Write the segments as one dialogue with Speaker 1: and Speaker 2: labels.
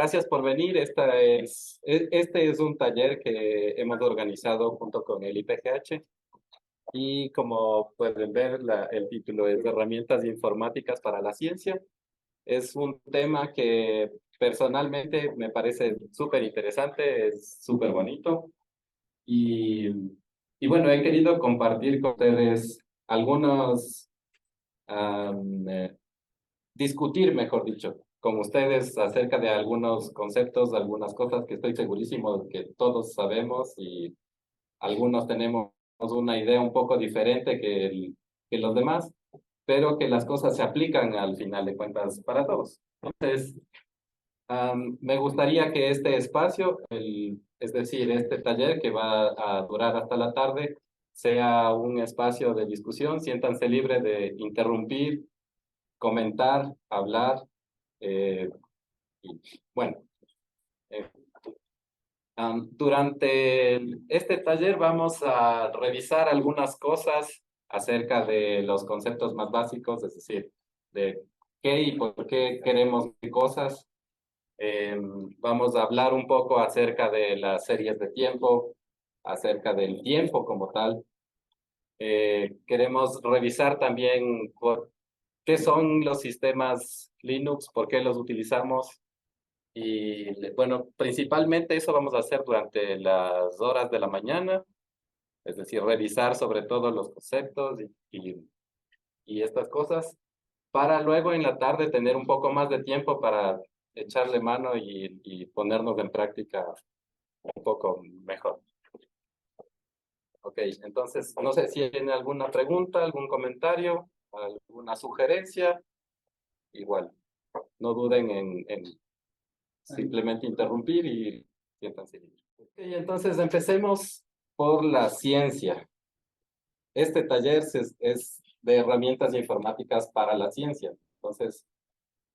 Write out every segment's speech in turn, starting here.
Speaker 1: Gracias por venir. Este es un taller que hemos organizado junto con el IPGH y como pueden ver, el título es Herramientas informáticas para la ciencia. Es un tema que personalmente me parece súper interesante, es súper bonito y, y bueno, he querido compartir con ustedes algunos discutir, mejor dicho, con ustedes acerca de algunos conceptos, de algunas cosas que estoy segurísimo que todos sabemos y algunos tenemos una idea un poco diferente que los demás, pero que las cosas se aplican al final de cuentas para todos. Entonces, me gustaría que este espacio, es decir, este taller que va a durar hasta la tarde, sea un espacio de discusión. Siéntanse libres de interrumpir, comentar, hablar. eh, y, bueno, eh, durante este taller vamos a revisar algunas cosas acerca de los conceptos más básicos, es decir, de qué y por qué queremos qué cosas. Vamos a hablar un poco acerca de las series de tiempo, acerca del tiempo como tal. Queremos revisar también qué son los sistemas Linux, por qué los utilizamos. Y bueno, principalmente eso vamos a hacer durante las horas de la mañana, es decir, revisar sobre todo los conceptos y estas cosas, para luego en la tarde tener un poco más de tiempo para echarle mano y ponernos en práctica un poco mejor. Ok, entonces, no sé si tiene alguna pregunta, algún comentario, alguna sugerencia, igual, no duden en simplemente interrumpir y siéntanse libres. Ok, entonces empecemos por la ciencia. Este taller es de herramientas informáticas para la ciencia. Entonces,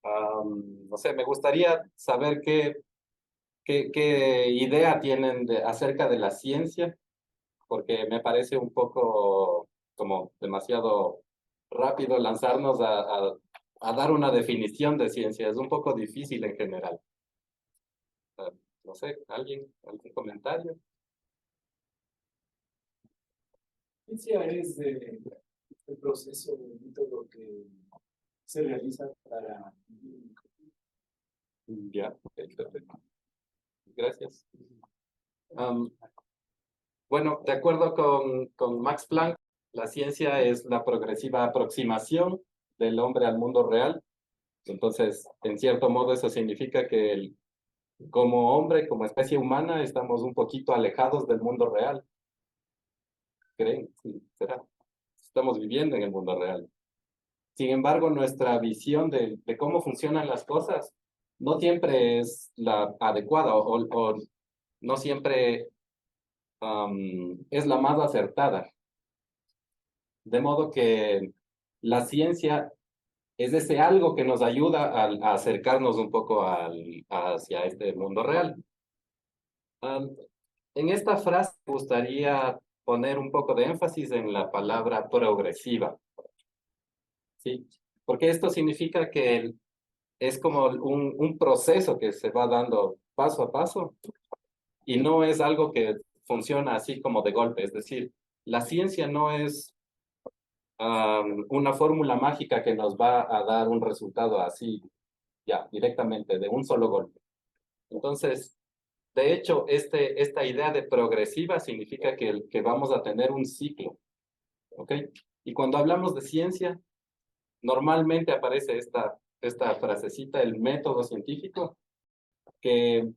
Speaker 1: no sé, me gustaría saber qué idea tienen acerca de la ciencia, porque me parece un poco como demasiado rápido lanzarnos a dar una definición de ciencia. Es un poco difícil en general. Ah, no sé, algún comentario?
Speaker 2: Ciencia es el proceso, el método que se realiza para
Speaker 1: Ya, ok, perfecto. Gracias. Am, bueno, de acuerdo con Max Planck, la ciencia es la progresiva aproximación del hombre al mundo real. Entonces, en cierto modo, eso significa que como hombre, como especie humana, estamos un poquito alejados del mundo real. ¿Creen? Sí, será. Estamos viviendo en el mundo real. Sin embargo, nuestra visión de cómo funcionan las cosas no siempre es la adecuada o no siempre es la más acertada. De modo que la ciencia es ese algo que nos ayuda a acercarnos un poco hacia este mundo real. Am, en esta frase me gustaría poner un poco de énfasis en la palabra progresiva, ¿sí? Porque esto significa que es como un proceso que se va dando paso a paso y no es algo que funciona así como de golpe. Es decir, la ciencia no es una fórmula mágica que nos va a dar un resultado así, ya, directamente, de un solo golpe. Entonces, de hecho, esta idea de progresiva significa que vamos a tener un ciclo, ¿ok? Y cuando hablamos de ciencia, normalmente aparece esta frasecita, el método científico, que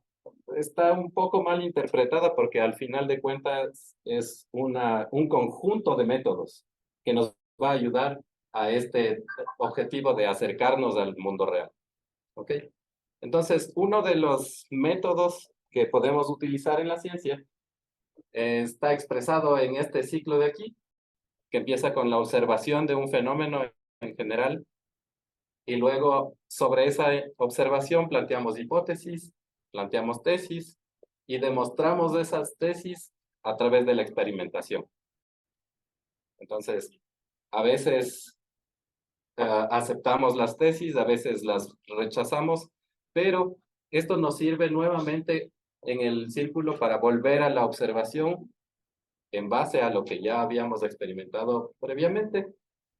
Speaker 1: está un poco mal interpretada porque al final de cuentas es un conjunto de métodos que nos va a ayudar a este objetivo de acercarnos al mundo real. ¿Ok? Entonces, uno de los métodos que podemos utilizar en la ciencia está expresado en este ciclo de aquí, que empieza con la observación de un fenómeno en general y luego sobre esa observación planteamos hipótesis, planteamos tesis y demostramos esas tesis a través de la experimentación. Entonces, a veces aceptamos las tesis, a veces las rechazamos, pero Esto nos sirve nuevamente en el círculo para volver a la observación en base a lo que ya habíamos experimentado previamente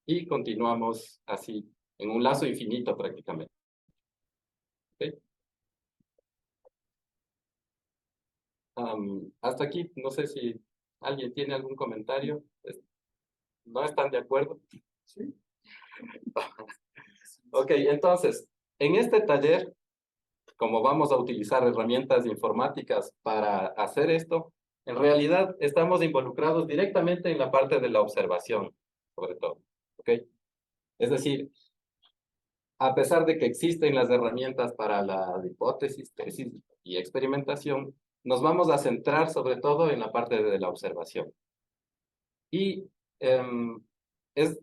Speaker 1: y continuamos así, en un lazo infinito prácticamente. ¿Okay? Hasta aquí, no sé si alguien tiene algún comentario. ¿No están de acuerdo?
Speaker 2: Sí.
Speaker 1: Ok, entonces, en este taller, como vamos a utilizar herramientas informáticas para hacer esto, en realidad estamos involucrados directamente en la parte de la observación, sobre todo. ¿Ok? Es decir, a pesar de que existen las herramientas para la hipótesis, tesis y experimentación, nos vamos a centrar sobre todo en la parte de la observación. Y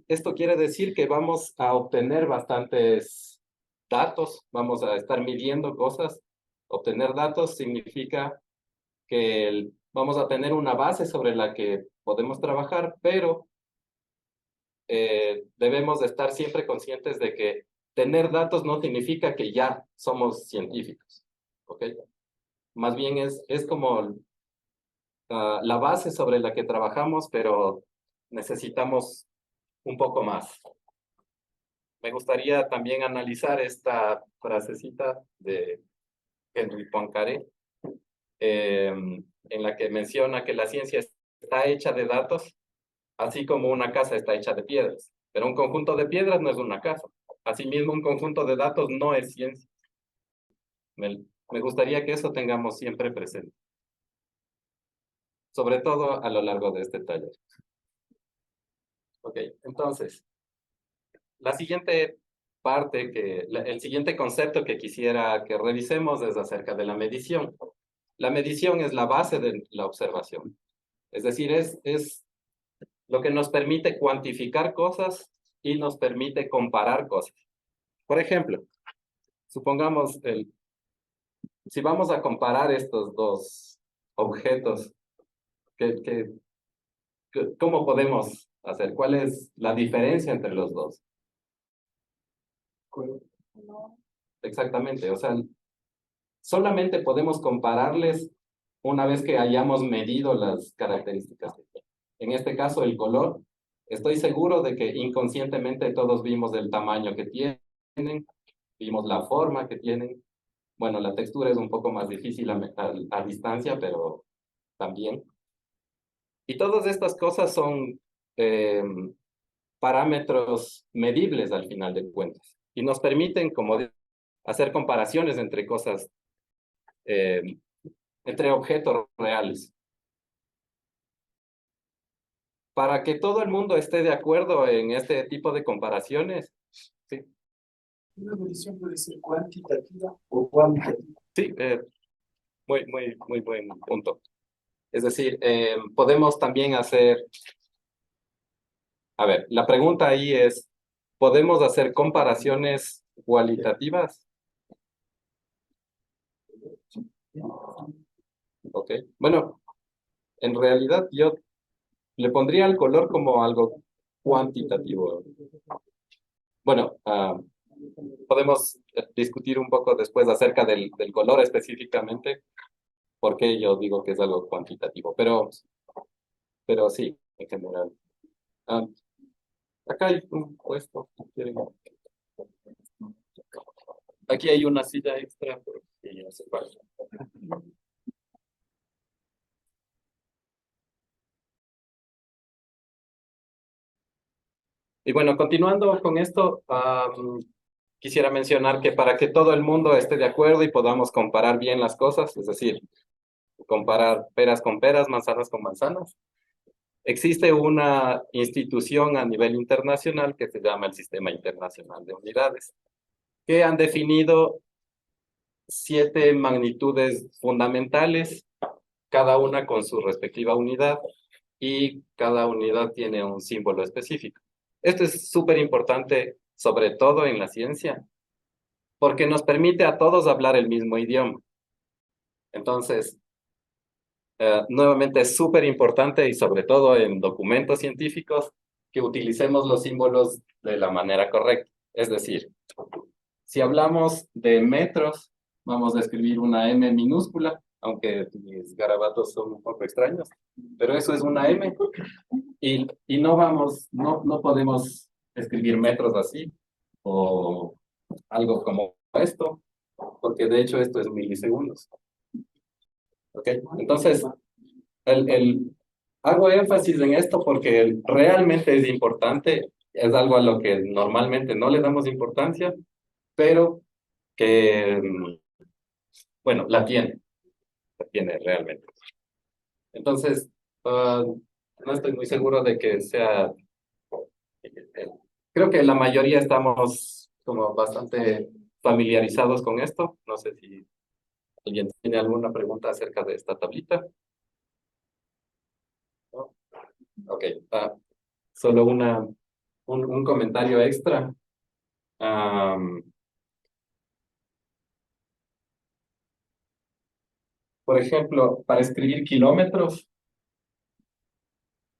Speaker 1: esto quiere decir que vamos a obtener bastantes datos, vamos a estar midiendo cosas. Obtener datos significa que vamos a tener una base sobre la que podemos trabajar, pero debemos de estar siempre conscientes de que tener datos no significa que ya somos científicos, ¿ok? Más bien es como la base sobre la que trabajamos, pero necesitamos un poco más. Me gustaría también analizar esta frasecita de Henry Poincaré, en la que menciona que la ciencia está hecha de datos, así como una casa está hecha de piedras. Pero un conjunto de piedras no es una casa. Asimismo, un conjunto de datos no es ciencia. Me gustaría que eso tengamos siempre presente, sobre todo a lo largo de este taller. Ok, entonces, la siguiente parte, el siguiente concepto que quisiera que revisemos es acerca de la medición. La medición es la base de la observación. Es decir, es lo que nos permite cuantificar cosas y nos permite comparar cosas. Por ejemplo, supongamos, si vamos a comparar estos dos objetos, ¿cómo podemos hacer? ¿Cuál es la diferencia entre los dos? Exactamente, o sea, solamente podemos compararles una vez que hayamos medido las características. En este caso, el color. Estoy seguro de que inconscientemente todos vimos el tamaño que tienen, vimos la forma que tienen. Bueno, la textura es un poco más difícil a distancia, pero también. Y todas estas cosas son parámetros medibles al final de cuentas. Y nos permiten, como hacer comparaciones entre cosas, entre objetos reales. Para que todo el mundo esté de acuerdo en este tipo de comparaciones, sí.
Speaker 2: Una medición puede ser cuantitativa o cualitativa.
Speaker 1: Sí, muy buen punto. Es decir, podemos también hacer, a ver, la pregunta ahí es, ¿podemos hacer comparaciones cualitativas? Ok, bueno, en realidad yo le pondría el color como algo cuantitativo. Bueno, podemos discutir un poco después acerca del color específicamente, porque yo digo que es algo cuantitativo, pero sí, en general. Ah, acá hay un puesto, si quieren. Aquí hay una silla extra, pero sí, no hace falta. Y bueno, continuando con esto, quisiera mencionar que para que todo el mundo esté de acuerdo y podamos comparar bien las cosas, es decir, comparar peras con peras, manzanas con manzanas, existe una institución a nivel internacional que se llama el Sistema Internacional de Unidades, que han definido 7 magnitudes fundamentales, cada una con su respectiva unidad, y cada unidad tiene un símbolo específico. Esto es súper importante, sobre todo en la ciencia, porque nos permite a todos hablar el mismo idioma. Entonces, nuevamente es súper importante y sobre todo en documentos científicos que utilicemos los símbolos de la manera correcta. Es decir, si hablamos de metros, vamos a escribir una M minúscula, aunque mis garabatos son un poco extraños, pero eso es una M. Y no podemos escribir metros así, o algo como esto, porque de hecho esto es milisegundos. ¿Ok? Entonces, hago énfasis en esto porque realmente es importante, es algo a lo que normalmente no le damos importancia, pero que, bueno, la tiene realmente. Entonces, no estoy muy seguro de que sea, creo que la mayoría estamos como bastante familiarizados con esto. No sé si alguien tiene alguna pregunta acerca de esta tablita. ¿No? Ok, solo un comentario extra. Am, por ejemplo, para escribir kilómetros,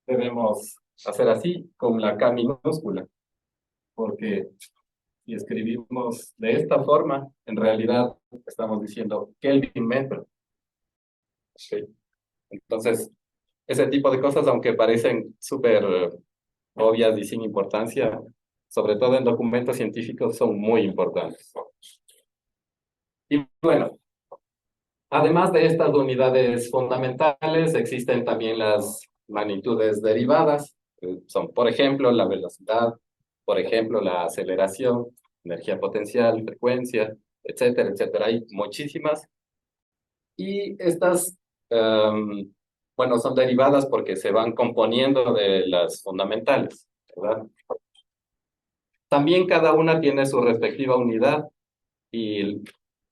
Speaker 1: debemos hacer así, con la K minúscula, porque si escribimos de esta forma, en realidad estamos diciendo Kelvin metro. ¿Ok? Entonces, ese tipo de cosas, aunque parecen súper obvias y sin importancia, sobre todo en documentos científicos, son muy importantes. Y bueno, además de estas unidades fundamentales, existen también las magnitudes derivadas, que son, por ejemplo, la velocidad, por ejemplo, la aceleración, energía potencial, frecuencia, etcétera, etcétera. Hay muchísimas. Y estas, bueno, son derivadas porque se van componiendo de las fundamentales, ¿verdad? También cada una tiene su respectiva unidad y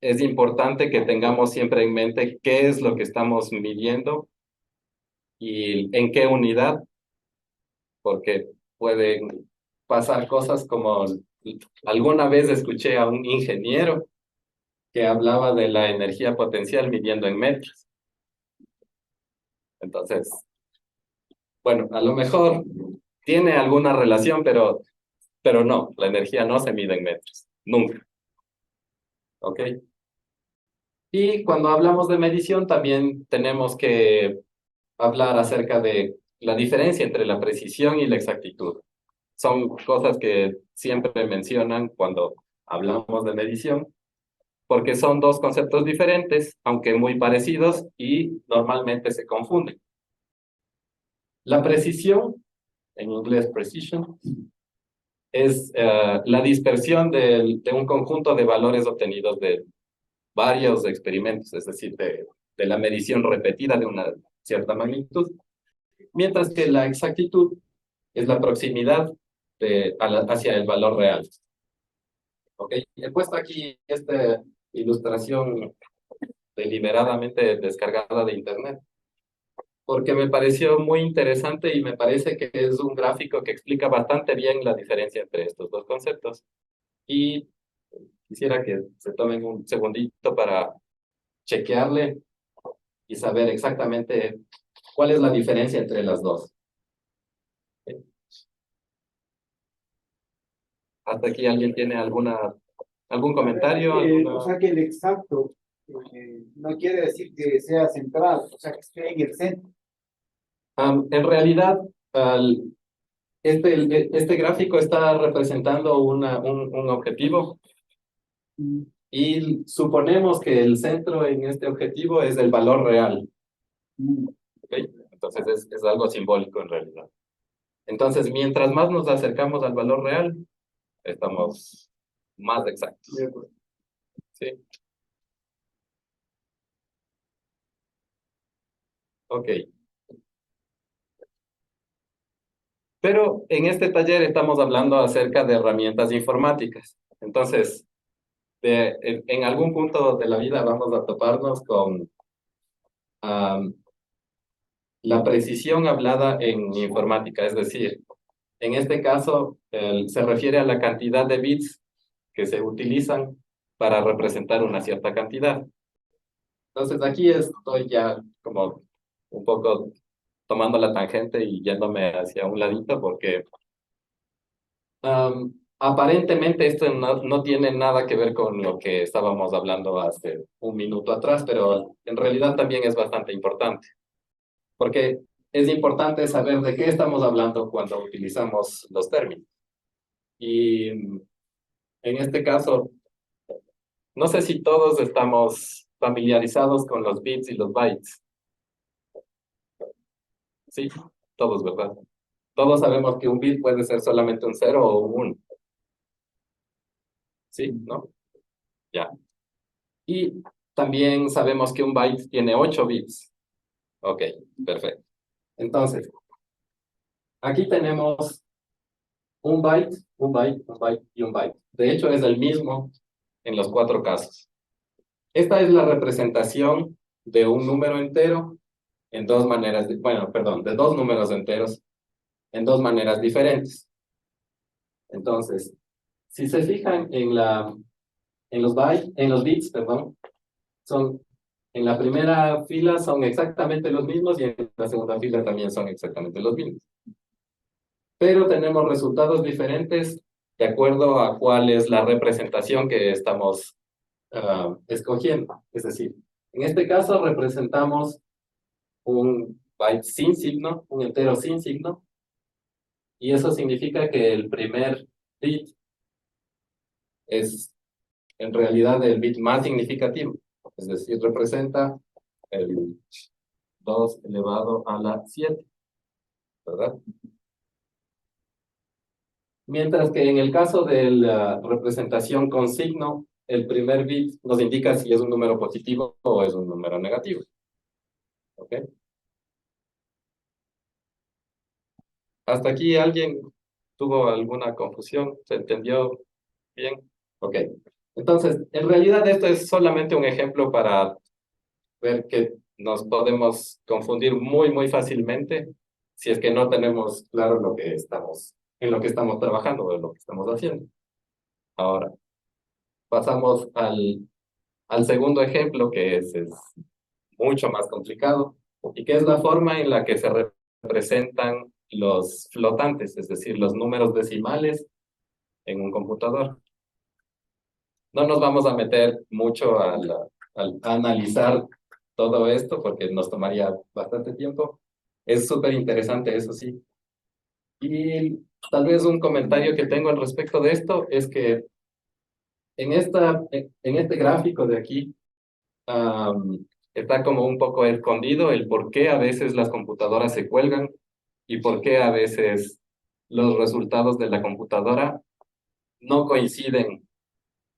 Speaker 1: es importante que tengamos siempre en mente qué es lo que estamos midiendo y en qué unidad, porque pueden pasar cosas como alguna vez escuché a un ingeniero que hablaba de la energía potencial midiendo en metros. Entonces, bueno, a lo mejor tiene alguna relación, pero no, la energía no se mide en metros, nunca. ¿Ok? Y cuando hablamos de medición, también tenemos que hablar acerca de la diferencia entre la precisión y la exactitud. Son cosas que siempre mencionan cuando hablamos de medición, porque son dos conceptos diferentes, aunque muy parecidos, y normalmente se confunden. La precisión, en inglés precision, es la dispersión de un conjunto de valores obtenidos de varios experimentos, es decir, de la medición repetida de una cierta magnitud, mientras que la exactitud es la proximidad hacia el valor real. ¿Ok? He puesto aquí esta ilustración deliberadamente descargada de internet, porque me pareció muy interesante y me parece que es un gráfico que explica bastante bien la diferencia entre estos dos conceptos. Y quisiera que se tomen un segundito para chequearle y saber exactamente cuál es la diferencia entre las dos. ¿Hasta aquí alguien tiene algún comentario?
Speaker 2: O sea que el exacto no quiere decir que sea central, o sea que esté en el centro.
Speaker 1: En realidad, este gráfico está representando un objetivo y suponemos que el centro en este objetivo es el valor real. ¿Ok? Entonces es algo simbólico en realidad. Entonces, mientras más nos acercamos al valor real, estamos más exactos. ¿Sí? Ok. Pero en este taller estamos hablando acerca de herramientas informáticas. Entonces, en algún punto de la vida vamos a toparnos con la precisión hablada en informática. Es decir, en este caso se refiere a la cantidad de bits que se utilizan para representar una cierta cantidad. Entonces, aquí estoy ya como un poco tomando la tangente y yéndome hacia un ladito porque Aparentemente esto no tiene nada que ver con lo que estábamos hablando hace un minuto atrás, pero en realidad también es bastante importante, porque es importante saber de qué estamos hablando cuando utilizamos los términos. Y en este caso, no sé si todos estamos familiarizados con los bits y los bytes. Sí, todos, ¿verdad? Todos sabemos que un bit puede ser solamente un 0 o un 1. ¿Sí? ¿No? Ya. Y también sabemos que un byte tiene 8 bits. Ok, perfecto. Entonces, aquí tenemos un byte, un byte, un byte y un byte. De hecho, es el mismo en los 4 casos. Esta es la representación de un número entero en dos maneras, bueno, perdón, de dos números enteros en dos maneras diferentes. Entonces, si se fijan en los bits, perdón, son, en la primera fila son exactamente los mismos y en la segunda fila también son exactamente los mismos. Pero tenemos resultados diferentes de acuerdo a cuál es la representación que estamos escogiendo. Es decir, en este caso representamos un byte sin signo, un entero sin signo, y eso significa que el primer bit es en realidad el bit más significativo, es decir, representa el 2 elevado a la 7, ¿verdad? Mientras que en el caso de la representación con signo, el primer bit nos indica si es un número positivo o es un número negativo. ¿Ok? ¿Hasta aquí alguien tuvo alguna confusión? ¿Se entendió bien? Ok. Entonces, en realidad esto es solamente un ejemplo para ver que nos podemos confundir muy fácilmente si es que no tenemos claro lo que estamos, en lo que estamos trabajando o en lo que estamos haciendo. Ahora, pasamos al segundo ejemplo, que es mucho más complicado, y que es la forma en la que se representan los flotantes, es decir, los números decimales en un computador. No nos vamos a meter mucho al analizar todo esto porque nos tomaría bastante tiempo. Es súper interesante, eso sí. Y tal vez un comentario que tengo al respecto de esto es que en este gráfico de aquí está como un poco escondido el por qué a veces las computadoras se cuelgan y por qué a veces los resultados de la computadora no coinciden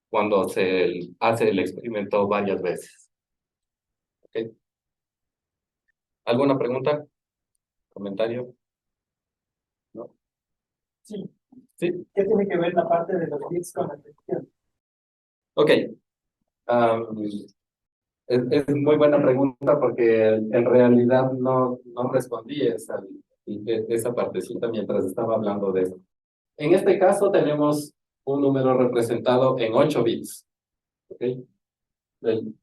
Speaker 1: cuando se hace el experimento varias veces. ¿Ok? ¿Alguna pregunta? ¿Comentario? ¿No?
Speaker 2: Sí,
Speaker 1: ¿Sí?
Speaker 2: ¿qué tiene que ver la parte de los bits con la sección?
Speaker 1: Ok. Am, es muy buena pregunta porque en realidad no respondí esa partecita mientras estaba hablando de eso. En este caso tenemos un número representado en 8 bits. ¿Ok?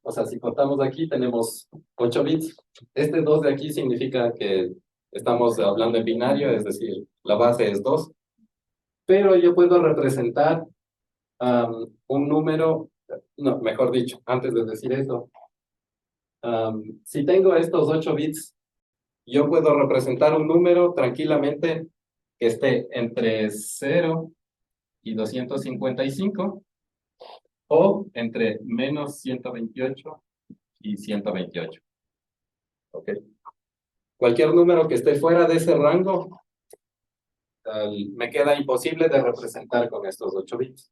Speaker 1: O sea, si contamos aquí, tenemos 8 bits. Este 2 de aquí significa que estamos hablando en binario, es decir, la base es 2. Pero yo puedo representar un número, no, mejor dicho, antes de decir eso, si tengo estos 8 bits, yo puedo representar un número tranquilamente que esté entre 0 y 255 o entre menos 128 y 128. ¿Ok? Cualquier número que esté fuera de ese rango, me queda imposible de representar con estos 8 bits.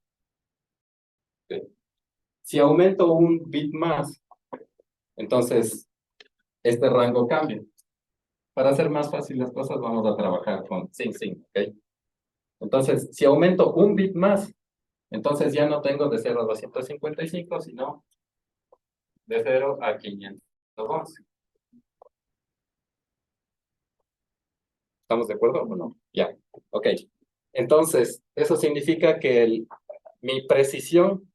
Speaker 1: ¿Ok? Si aumento un bit más, entonces este rango cambia. Para hacer más fácil las cosas, vamos a trabajar con sin, ¿ok? Entonces, si aumento un bit más, entonces ya no tengo de 0 a 255, sino de 0 a 511. ¿Estamos de acuerdo o no? Ya, ok. Entonces, eso significa que mi precisión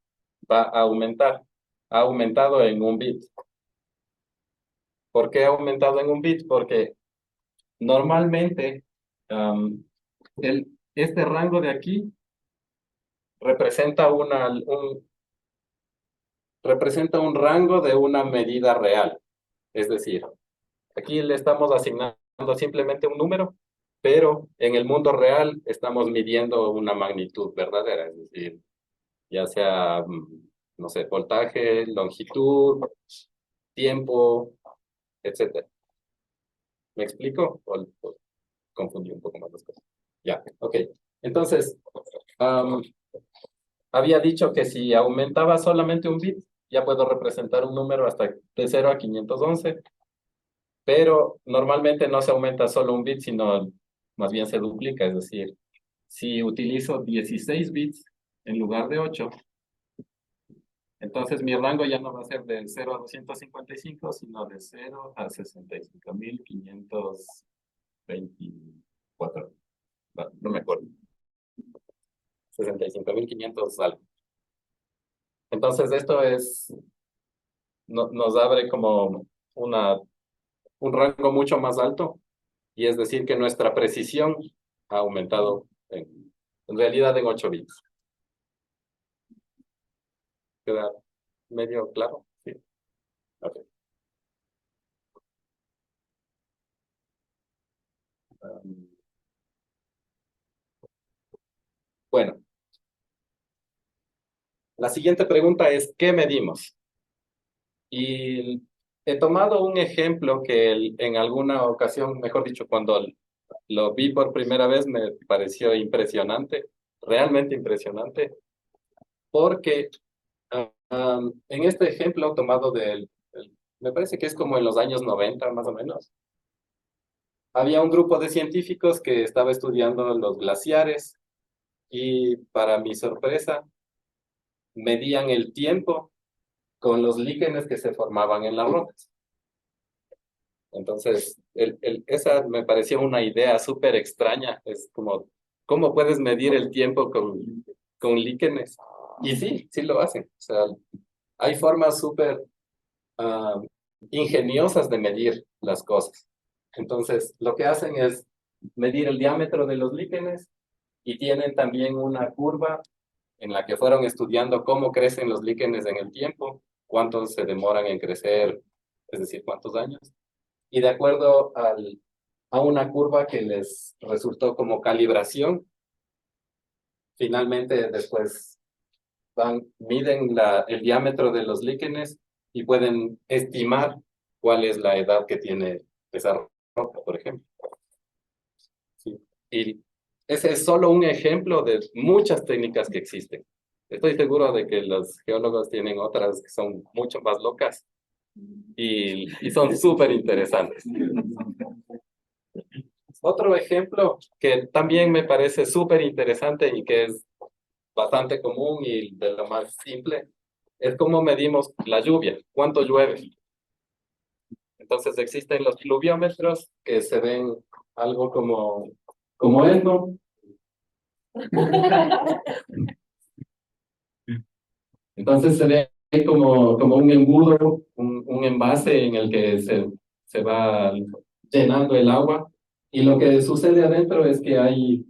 Speaker 1: va a aumentar. Ha aumentado en un bit. ¿Por qué ha aumentado en un bit? Porque normalmente um, este rango de aquí representa representa un rango de una medida real. Es decir, aquí le estamos asignando simplemente un número, pero en el mundo real estamos midiendo una magnitud verdadera, es decir, ya sea, no sé, voltaje, longitud, tiempo, etcétera. ¿Me explico? O confundí un poco más las cosas. Ya, ok. Entonces, am, había dicho que si aumentaba solamente un bit, ya puedo representar un número hasta de 0 a 511, pero normalmente no se aumenta solo un bit, sino más bien se duplica, es decir, si utilizo 16 bits en lugar de 8, entonces mi rango ya no va a ser de 0 a 255, sino de 0 a 65.524. No me acuerdo. 65.500 algo. Entonces esto nos abre como un rango mucho más alto, y es decir que nuestra precisión ha aumentado en realidad en 8 bits. ¿Queda medio claro? Sí. Ok. Um, bueno, la siguiente pregunta es, ¿qué medimos? Y he tomado un ejemplo que en alguna ocasión, mejor dicho, cuando lo vi por primera vez, me pareció impresionante, realmente impresionante, porque en este ejemplo tomado me parece que es como en los años 90 más o menos, había un grupo de científicos que estaba estudiando los glaciares y para mi sorpresa medían el tiempo con los líquenes que se formaban en las rocas. Entonces, esa me pareció una idea súper extraña. Es como, ¿cómo puedes medir el tiempo con líquenes? Y sí, sí lo hacen. O sea, hay formas súper ah, ingeniosas de medir las cosas. Entonces, lo que hacen es medir el diámetro de los líquenes y tienen también una curva en la que fueron estudiando cómo crecen los líquenes en el tiempo, cuántos se demoran en crecer, es decir, cuántos años. Y de acuerdo a una curva que les resultó como calibración, finalmente después miden el diámetro de los líquenes y pueden estimar cuál es la edad que tiene esa roca, por ejemplo. Sí. Y ese es solo un ejemplo de muchas técnicas que existen. Estoy seguro de que los geólogos tienen otras que son mucho más locas y son súper interesantes. Otro ejemplo que también me parece súper interesante y que es bastante común y de lo más simple es cómo medimos la lluvia, cuánto llueve. Entonces existen los pluviómetros que se ven algo como esto. Entonces se ve como un embudo, un envase en el que se va llenando el agua. Y lo que sucede adentro es que hay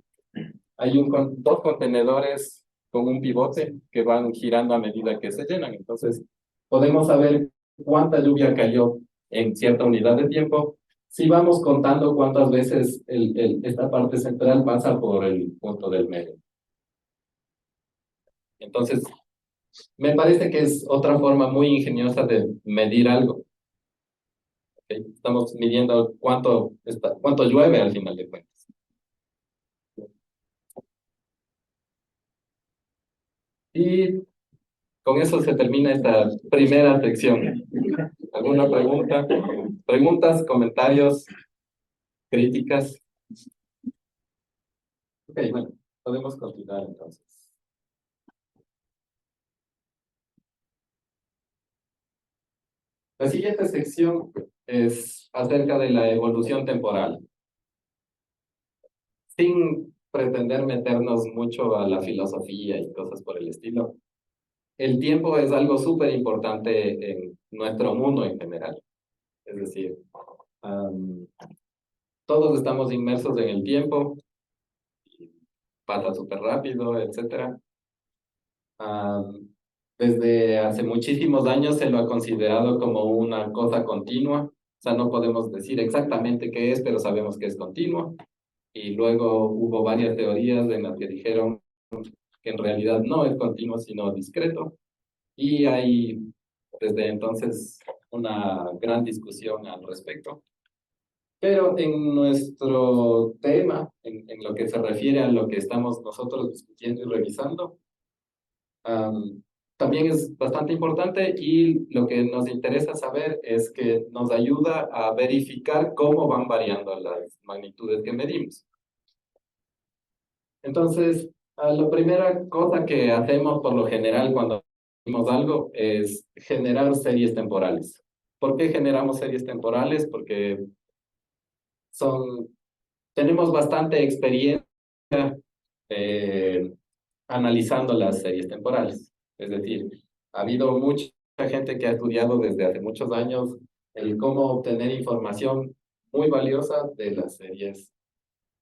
Speaker 1: dos contenedores con un pivote que van girando a medida que se llenan. Entonces podemos saber cuánta lluvia cayó en cierta unidad de tiempo si vamos contando cuántas veces esta parte central pasa por el punto del medio. Entonces, me parece que es otra forma muy ingeniosa de medir algo. ¿Okay? Estamos midiendo cuánto llueve al final de cuentas. Y con eso se termina esta primera sección. ¿Alguna pregunta? ¿Preguntas, comentarios, críticas? Ok, bueno, podemos continuar entonces. La siguiente sección es acerca de la evolución temporal. Sin pretender meternos mucho a la filosofía y cosas por el estilo, el tiempo es algo súper importante en nuestro mundo en general. Es decir, todos estamos inmersos en el tiempo, pasa súper rápido, etcétera. Desde hace muchísimos años se lo ha considerado como una cosa continua, o sea, no podemos decir exactamente qué es, pero sabemos que es continua. Y luego hubo varias teorías en las que dijeron que en realidad no es continuo, sino discreto. Y hay desde entonces una gran discusión al respecto. Pero en nuestro tema, en lo que se refiere a lo que estamos nosotros discutiendo y revisando, también es bastante importante y lo que nos interesa saber es que nos ayuda a verificar cómo van variando las magnitudes que medimos. Entonces, la primera cosa que hacemos por lo general cuando medimos algo es generar series temporales. ¿Por qué generamos series temporales? Porque tenemos bastante experiencia eh, analizando las series temporales. Es decir, ha habido mucha gente que ha estudiado desde hace muchos años el cómo obtener información muy valiosa de las series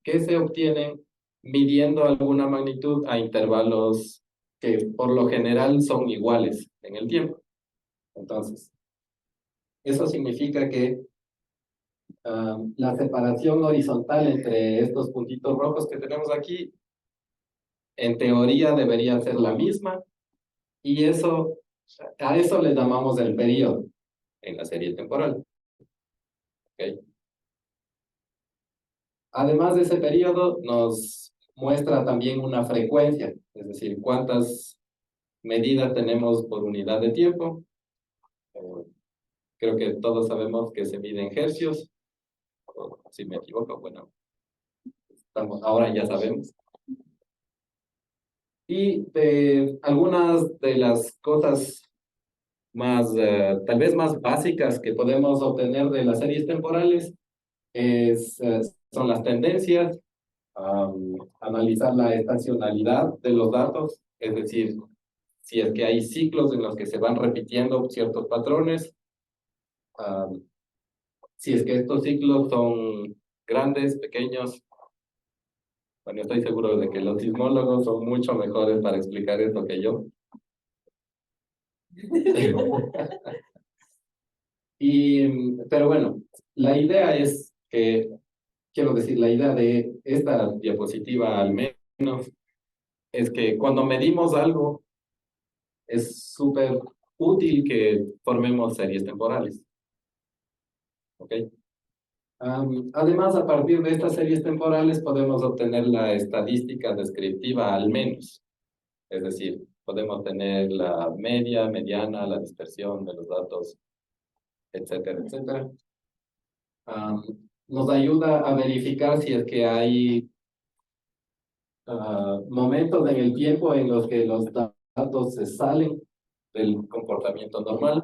Speaker 1: que se obtienen midiendo alguna magnitud a intervalos que por lo general son iguales en el tiempo. Entonces, eso significa que la separación horizontal entre estos puntitos rojos que tenemos aquí, en teoría debería ser la misma, y a eso le llamamos el periodo en la serie temporal. ¿Okay? Además de ese periodo, nos muestra también una frecuencia, es decir, cuántas medidas tenemos por unidad de tiempo. Creo que todos sabemos que se mide en hercios, o si me equivoco, bueno, ahora ya sabemos. Y algunas de las cosas más, tal vez más básicas que podemos obtener de las series temporales son las tendencias, analizar la estacionalidad de los datos, es decir, si es que hay ciclos en los que se van repitiendo ciertos patrones, si es que estos ciclos son grandes, pequeños. Bueno, estoy seguro de que los sismólogos son mucho mejores para explicar esto que yo. Pero bueno, la idea es que, quiero decir, la idea de esta diapositiva al menos es que cuando medimos algo, es súper útil que formemos series temporales. ¿Ok? Además, a partir de estas series temporales podemos obtener la estadística descriptiva al menos. Es decir, podemos tener la media, mediana, la dispersión de los datos, etcétera, etcétera. Nos ayuda a verificar si es que hay momentos en el tiempo en los que los datos se salen del comportamiento normal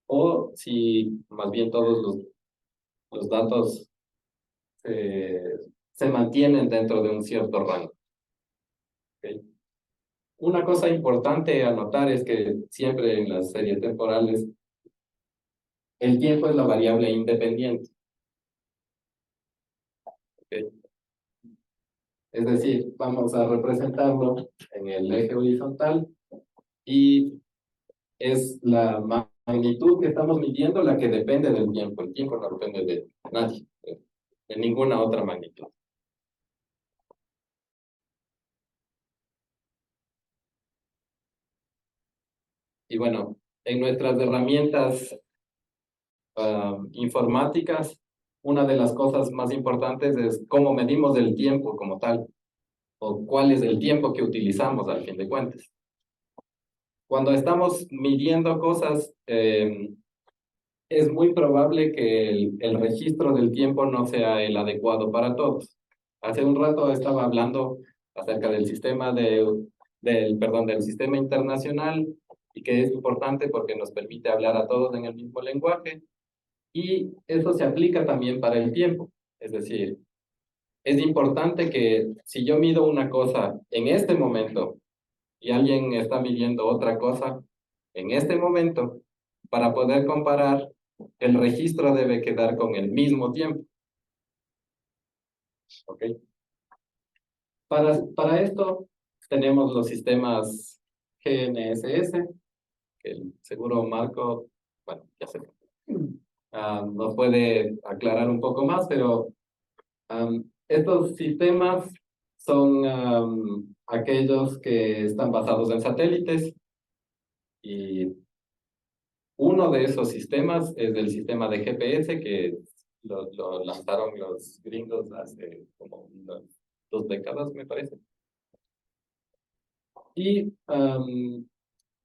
Speaker 1: o si más bien todos los datos se mantienen dentro de un cierto rango. ¿Okay? Una cosa importante a notar es que siempre en las series temporales el tiempo es la variable independiente. ¿Okay? Es decir, vamos a representarlo en el eje horizontal y es la magnitud que estamos midiendo la que depende del tiempo. El tiempo no depende de nadie, de ninguna otra magnitud. Y bueno, en nuestras herramientas informáticas, una de las cosas más importantes es cómo medimos el tiempo como tal, o cuál es el tiempo que utilizamos al fin de cuentas. Cuando estamos midiendo cosas, es muy probable que el registro del tiempo no sea el adecuado para todos. Hace un rato estaba hablando acerca del sistema del sistema internacional y que es importante porque nos permite hablar a todos en el mismo lenguaje y eso se aplica también para el tiempo. Es decir, es importante que si yo mido una cosa en este momento y alguien está midiendo otra cosa en este momento, para poder comparar, el registro debe quedar con el mismo tiempo. ¿Ok? Para esto tenemos los sistemas GNSS, que seguro Marco, bueno, ya sé, nos puede aclarar un poco más, pero estos sistemas son aquellos que están basados en satélites y uno de esos sistemas es el sistema de GPS que lo lanzaron los gringos hace como unas 2 décadas, me parece. Y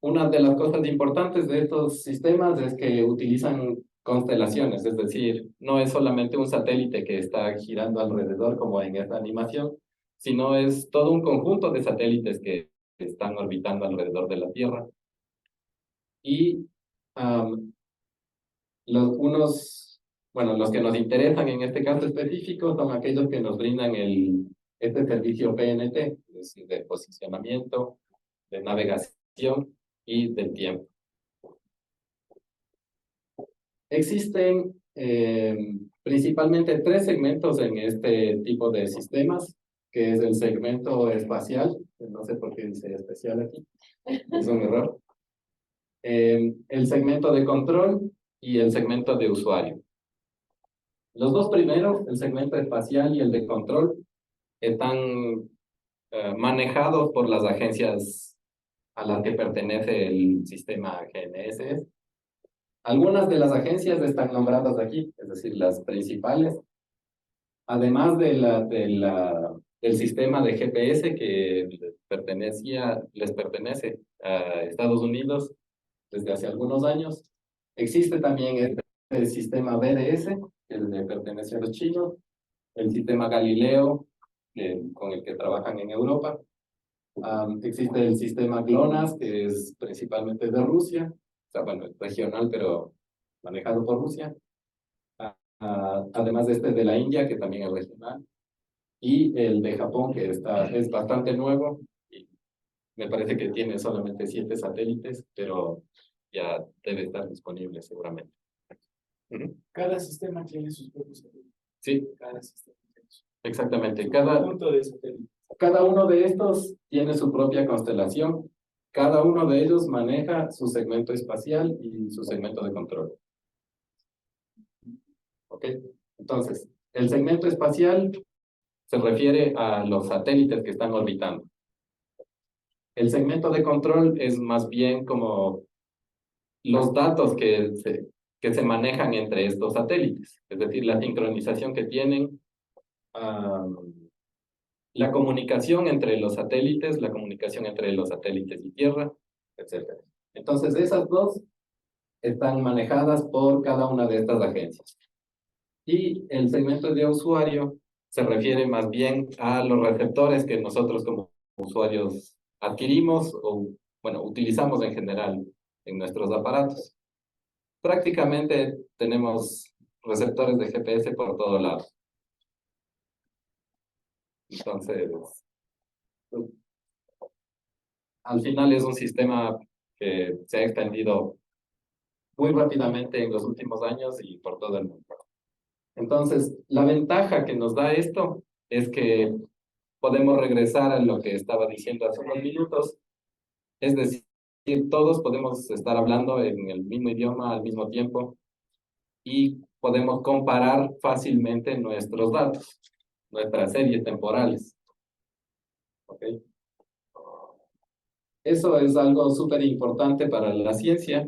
Speaker 1: una de las cosas importantes de estos sistemas es que utilizan constelaciones, es decir, no es solamente un satélite que está girando alrededor como en esta animación, sino es todo un conjunto de satélites que están orbitando alrededor de la Tierra. Y los que nos interesan en este caso específico son aquellos que nos brindan este servicio PNT, es decir, de posicionamiento, de navegación y del tiempo. Existen principalmente 3 segmentos en este tipo de sistemas, que es el segmento espacial, no sé por qué dice especial aquí, es un error. El segmento de control y el segmento de usuario. Los 2 primeros, el segmento espacial y el de control, están manejados por las agencias a las que pertenece el sistema GNSS. Algunas de las agencias están nombradas aquí, es decir, las principales, además del sistema de GPS que les pertenece a Estados Unidos desde hace algunos años. Existe también el sistema BDS, que le pertenece a los chinos, el sistema Galileo, con el que trabajan en Europa. Existe el sistema GLONASS, que es principalmente de Rusia, o sea, bueno, es regional, pero manejado por Rusia. Además de de la India, que también es regional. Y el de Japón, que es bastante nuevo. Y me parece que tiene solamente 7 satélites, pero ya debe estar disponible seguramente.
Speaker 2: Cada sistema tiene sus propios satélites.
Speaker 1: Sí.
Speaker 2: Cada sistema tiene
Speaker 1: exactamente.
Speaker 2: Conjunto de satélites.
Speaker 1: Cada uno de estos tiene su propia constelación. Cada uno de ellos maneja su segmento espacial y su segmento de control. ¿Ok? Entonces, el segmento espacial se refiere a los satélites que están orbitando. El segmento de control es más bien como los datos que se manejan entre estos satélites, es decir, la sincronización que tienen, la comunicación entre los satélites, la comunicación entre los satélites y Tierra, etc. Entonces, esas 2 están manejadas por cada una de estas agencias. Y el segmento de usuario se refiere más bien a los receptores que nosotros como usuarios adquirimos o, bueno, utilizamos en general en nuestros aparatos. Prácticamente tenemos receptores de GPS por todo lado. Entonces, al final es un sistema que se ha extendido muy rápidamente en los últimos años y por todo el mundo. Entonces, la ventaja que nos da esto es que podemos regresar a lo que estaba diciendo hace unos minutos, es decir, todos podemos estar hablando en el mismo idioma al mismo tiempo y podemos comparar fácilmente nuestros datos, nuestras series temporales. ¿Ok? Eso es algo súper importante para la ciencia,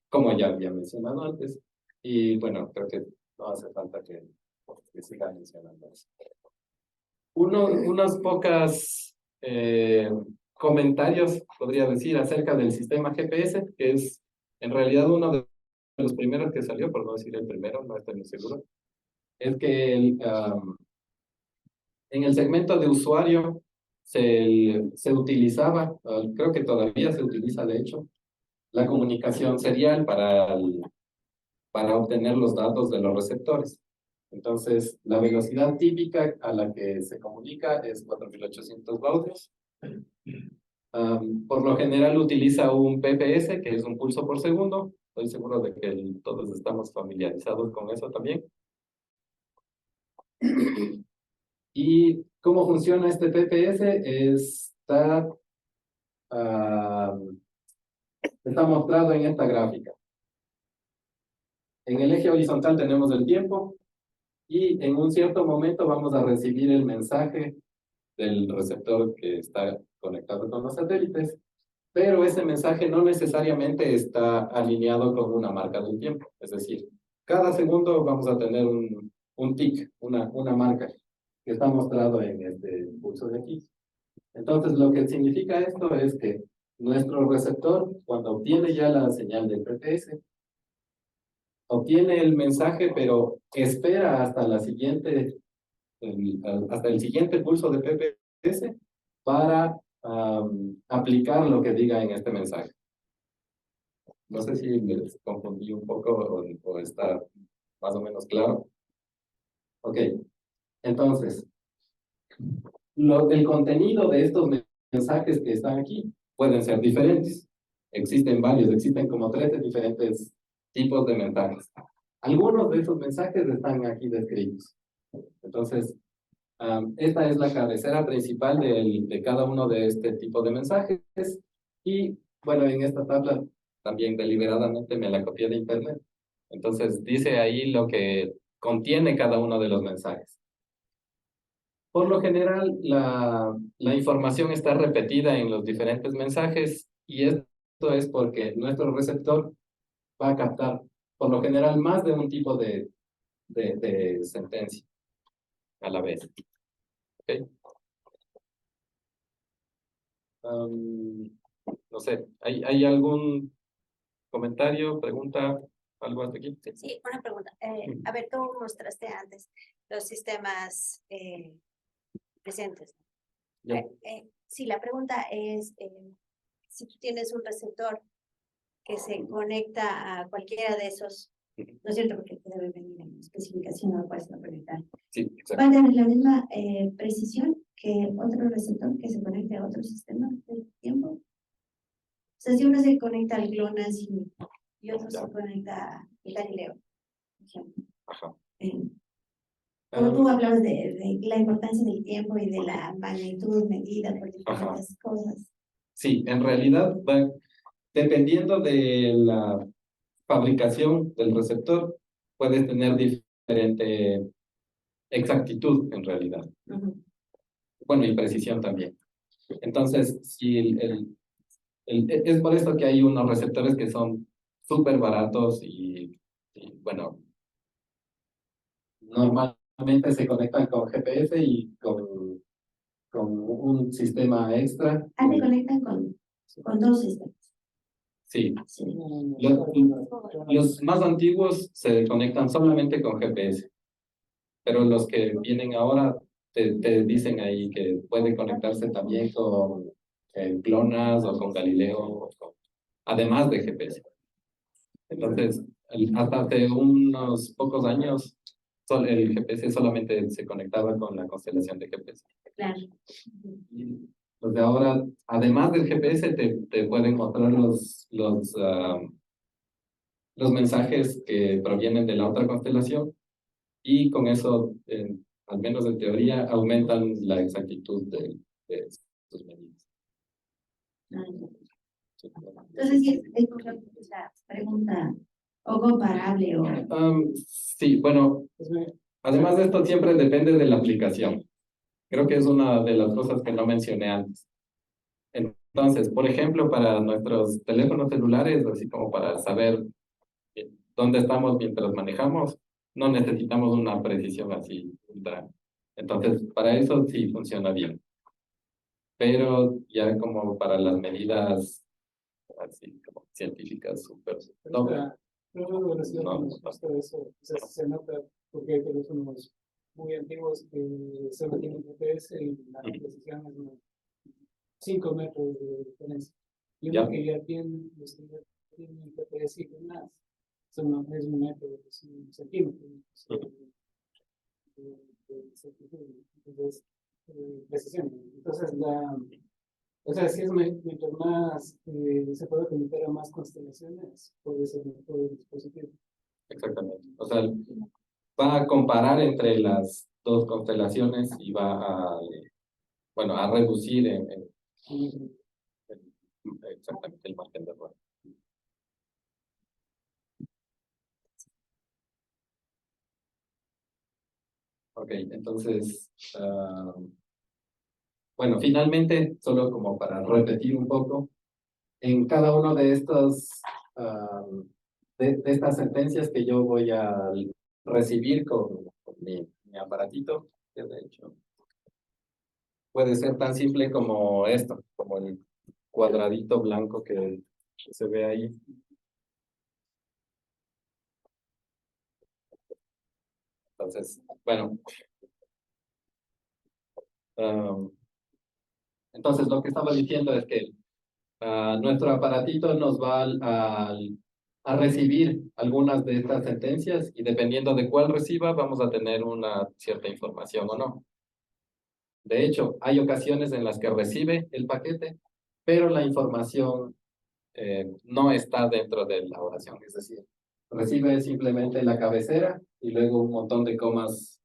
Speaker 1: como ya había mencionado antes, y bueno, creo que no hace falta que siga mencionando eso. Unas pocas comentarios, podría decir, acerca del sistema GPS, que es en realidad uno de los primeros que salió, por no decir el primero, no estoy muy seguro, es que en el segmento de usuario se utilizaba, creo que todavía se utiliza de hecho, la comunicación serial para obtener los datos de los receptores. Entonces, la velocidad típica a la que se comunica es 4800 baudios. Por lo general utiliza un PPS, que es un pulso por segundo. Estoy seguro de que todos estamos familiarizados con eso también. ¿Y cómo funciona este PPS? Está está mostrado en esta gráfica. En el eje horizontal tenemos el tiempo y en un cierto momento vamos a recibir el mensaje del receptor que está conectado con los satélites, pero ese mensaje no necesariamente está alineado con una marca del tiempo. Es decir, cada segundo vamos a tener un tic, una marca que está mostrado en este pulso de aquí. Entonces, lo que significa esto es que nuestro receptor, cuando obtiene ya la señal del PPS, obtiene el mensaje, pero espera hasta hasta el siguiente pulso de PPS para aplicar lo que diga en este mensaje. No sé si me confundí un poco o está más o menos claro. Ok, entonces, el contenido de estos mensajes que están aquí pueden ser diferentes. Existen varios, existen como 13 diferentes tipos de mensajes. Algunos de esos mensajes están aquí descritos. Entonces, esta es la cabecera principal de cada uno de este tipo de mensajes. Y bueno, en esta tabla también deliberadamente me la copié de internet. Entonces, dice ahí lo que contiene cada uno de los mensajes. Por lo general, la información está repetida en los diferentes mensajes y esto es porque nuestro receptor va a captar, por lo general, más de un tipo de sentencia a la vez. ¿Okay? No sé, ¿hay algún comentario, pregunta, algo hasta aquí?
Speaker 3: Sí, una pregunta. A ver, tú mostraste antes los sistemas presentes.
Speaker 1: Ya.
Speaker 3: Sí, la pregunta es, si tú tienes un receptor que se conecta a cualquiera de esos, ¿no es cierto? Porque te debe venir en especificación, no lo puedes no conectar.
Speaker 1: Sí, exacto.
Speaker 3: ¿Va a tener la misma precisión que otro receptor que se conecte a otro sistema del tiempo? O sea, si uno se conecta al GLONASS y otro se conecta al Galileo, por ejemplo.
Speaker 1: Ajá.
Speaker 3: Como tú hablabas de la importancia del tiempo y de la magnitud medida por diferentes cosas.
Speaker 1: Sí, en realidad, dependiendo de la fabricación del receptor, puedes tener diferente exactitud en realidad. Bueno, y precisión también. Entonces, si es por eso que hay unos receptores que son súper baratos y, bueno, normalmente se conectan con GPS y con un sistema extra.
Speaker 3: Se conectan con dos sistemas.
Speaker 1: Sí. Los más antiguos se conectan solamente con GPS, pero los que vienen ahora te dicen ahí que pueden conectarse también con GLONASS o con Galileo, además de GPS. Entonces, hasta hace unos pocos años, el GPS solamente se conectaba con la constelación de GPS.
Speaker 3: Claro.
Speaker 1: Y los de ahora, además del GPS, te pueden mostrar los mensajes que provienen de la otra constelación y con eso, al menos en teoría, aumentan la exactitud de sus medidas.
Speaker 3: Entonces, sí, es la pregunta o comparable o...
Speaker 1: Sí, bueno, además de esto siempre depende de la aplicación. Creo que es una de las cosas que no mencioné antes. Entonces, por ejemplo, para nuestros teléfonos celulares, así como para saber dónde estamos mientras manejamos, no necesitamos una precisión así ultra. Entonces, para eso sí funciona bien. Pero ya como para las medidas así como científicas súper
Speaker 4: No, eso, o sea, se nota porque hay teléfonos muy antiguos que solo tienen GPS y la precisión es unos 5 metros de diferencia. Y uno que ya tiene, los que ya tienen GPS y más, son es 1 metro, es 1 centímetro entonces, precisión. Entonces, o sea, si es mientras más se puede conectar a más constelaciones, puede ser mejor el dispositivo.
Speaker 1: Exactamente. O sea, va a comparar entre las dos constelaciones y va a, bueno, a reducir exactamente el margen de error. Ok, entonces, bueno, finalmente, solo como para repetir un poco, en cada uno de estos, de estas sentencias que yo voy a recibir con mi aparatito, que de hecho puede ser tan simple como esto, como el cuadradito blanco que se ve ahí. Entonces, bueno, entonces lo que estaba diciendo es que nuestro aparatito nos va a recibir algunas de estas sentencias y dependiendo de cuál reciba, vamos a tener una cierta información o no. De hecho, hay ocasiones en las que recibe el paquete, pero la información no está dentro de la oración, es decir, recibe simplemente la cabecera y luego un montón de comas,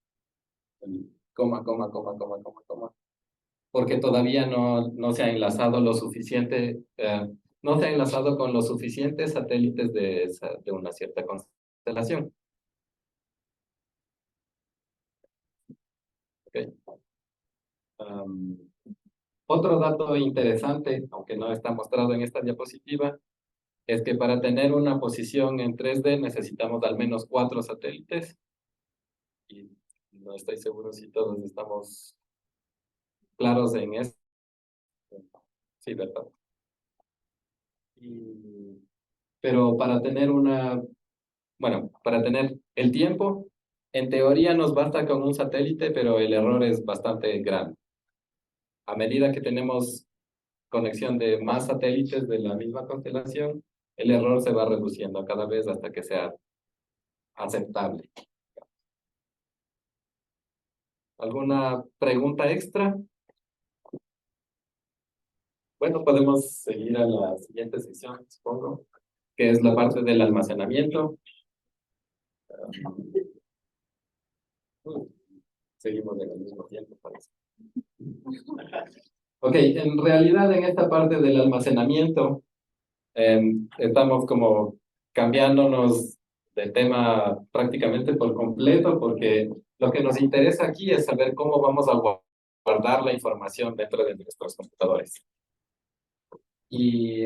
Speaker 1: coma, coma, coma, coma, coma, coma, porque todavía no se ha enlazado lo suficiente, no se ha enlazado con los suficientes satélites de una cierta constelación. Okay. Otro dato interesante, aunque no está mostrado en esta diapositiva, es que para tener una posición en 3D necesitamos al menos 4 satélites. Y no estoy seguro si todos estamos claros en esto. Sí, ¿verdad? Pero para tener para tener el tiempo, en teoría nos basta con un satélite, pero el error es bastante grande. A medida que tenemos conexión de más satélites de la misma constelación, el error se va reduciendo cada vez hasta que sea aceptable. ¿Alguna pregunta extra? Bueno, podemos seguir a la siguiente sección, supongo, que es la parte del almacenamiento. Seguimos en el mismo tiempo, parece. Ok, en realidad en esta parte del almacenamiento estamos como cambiándonos de tema prácticamente por completo porque lo que nos interesa aquí es saber cómo vamos a guardar la información dentro de nuestros computadores. Y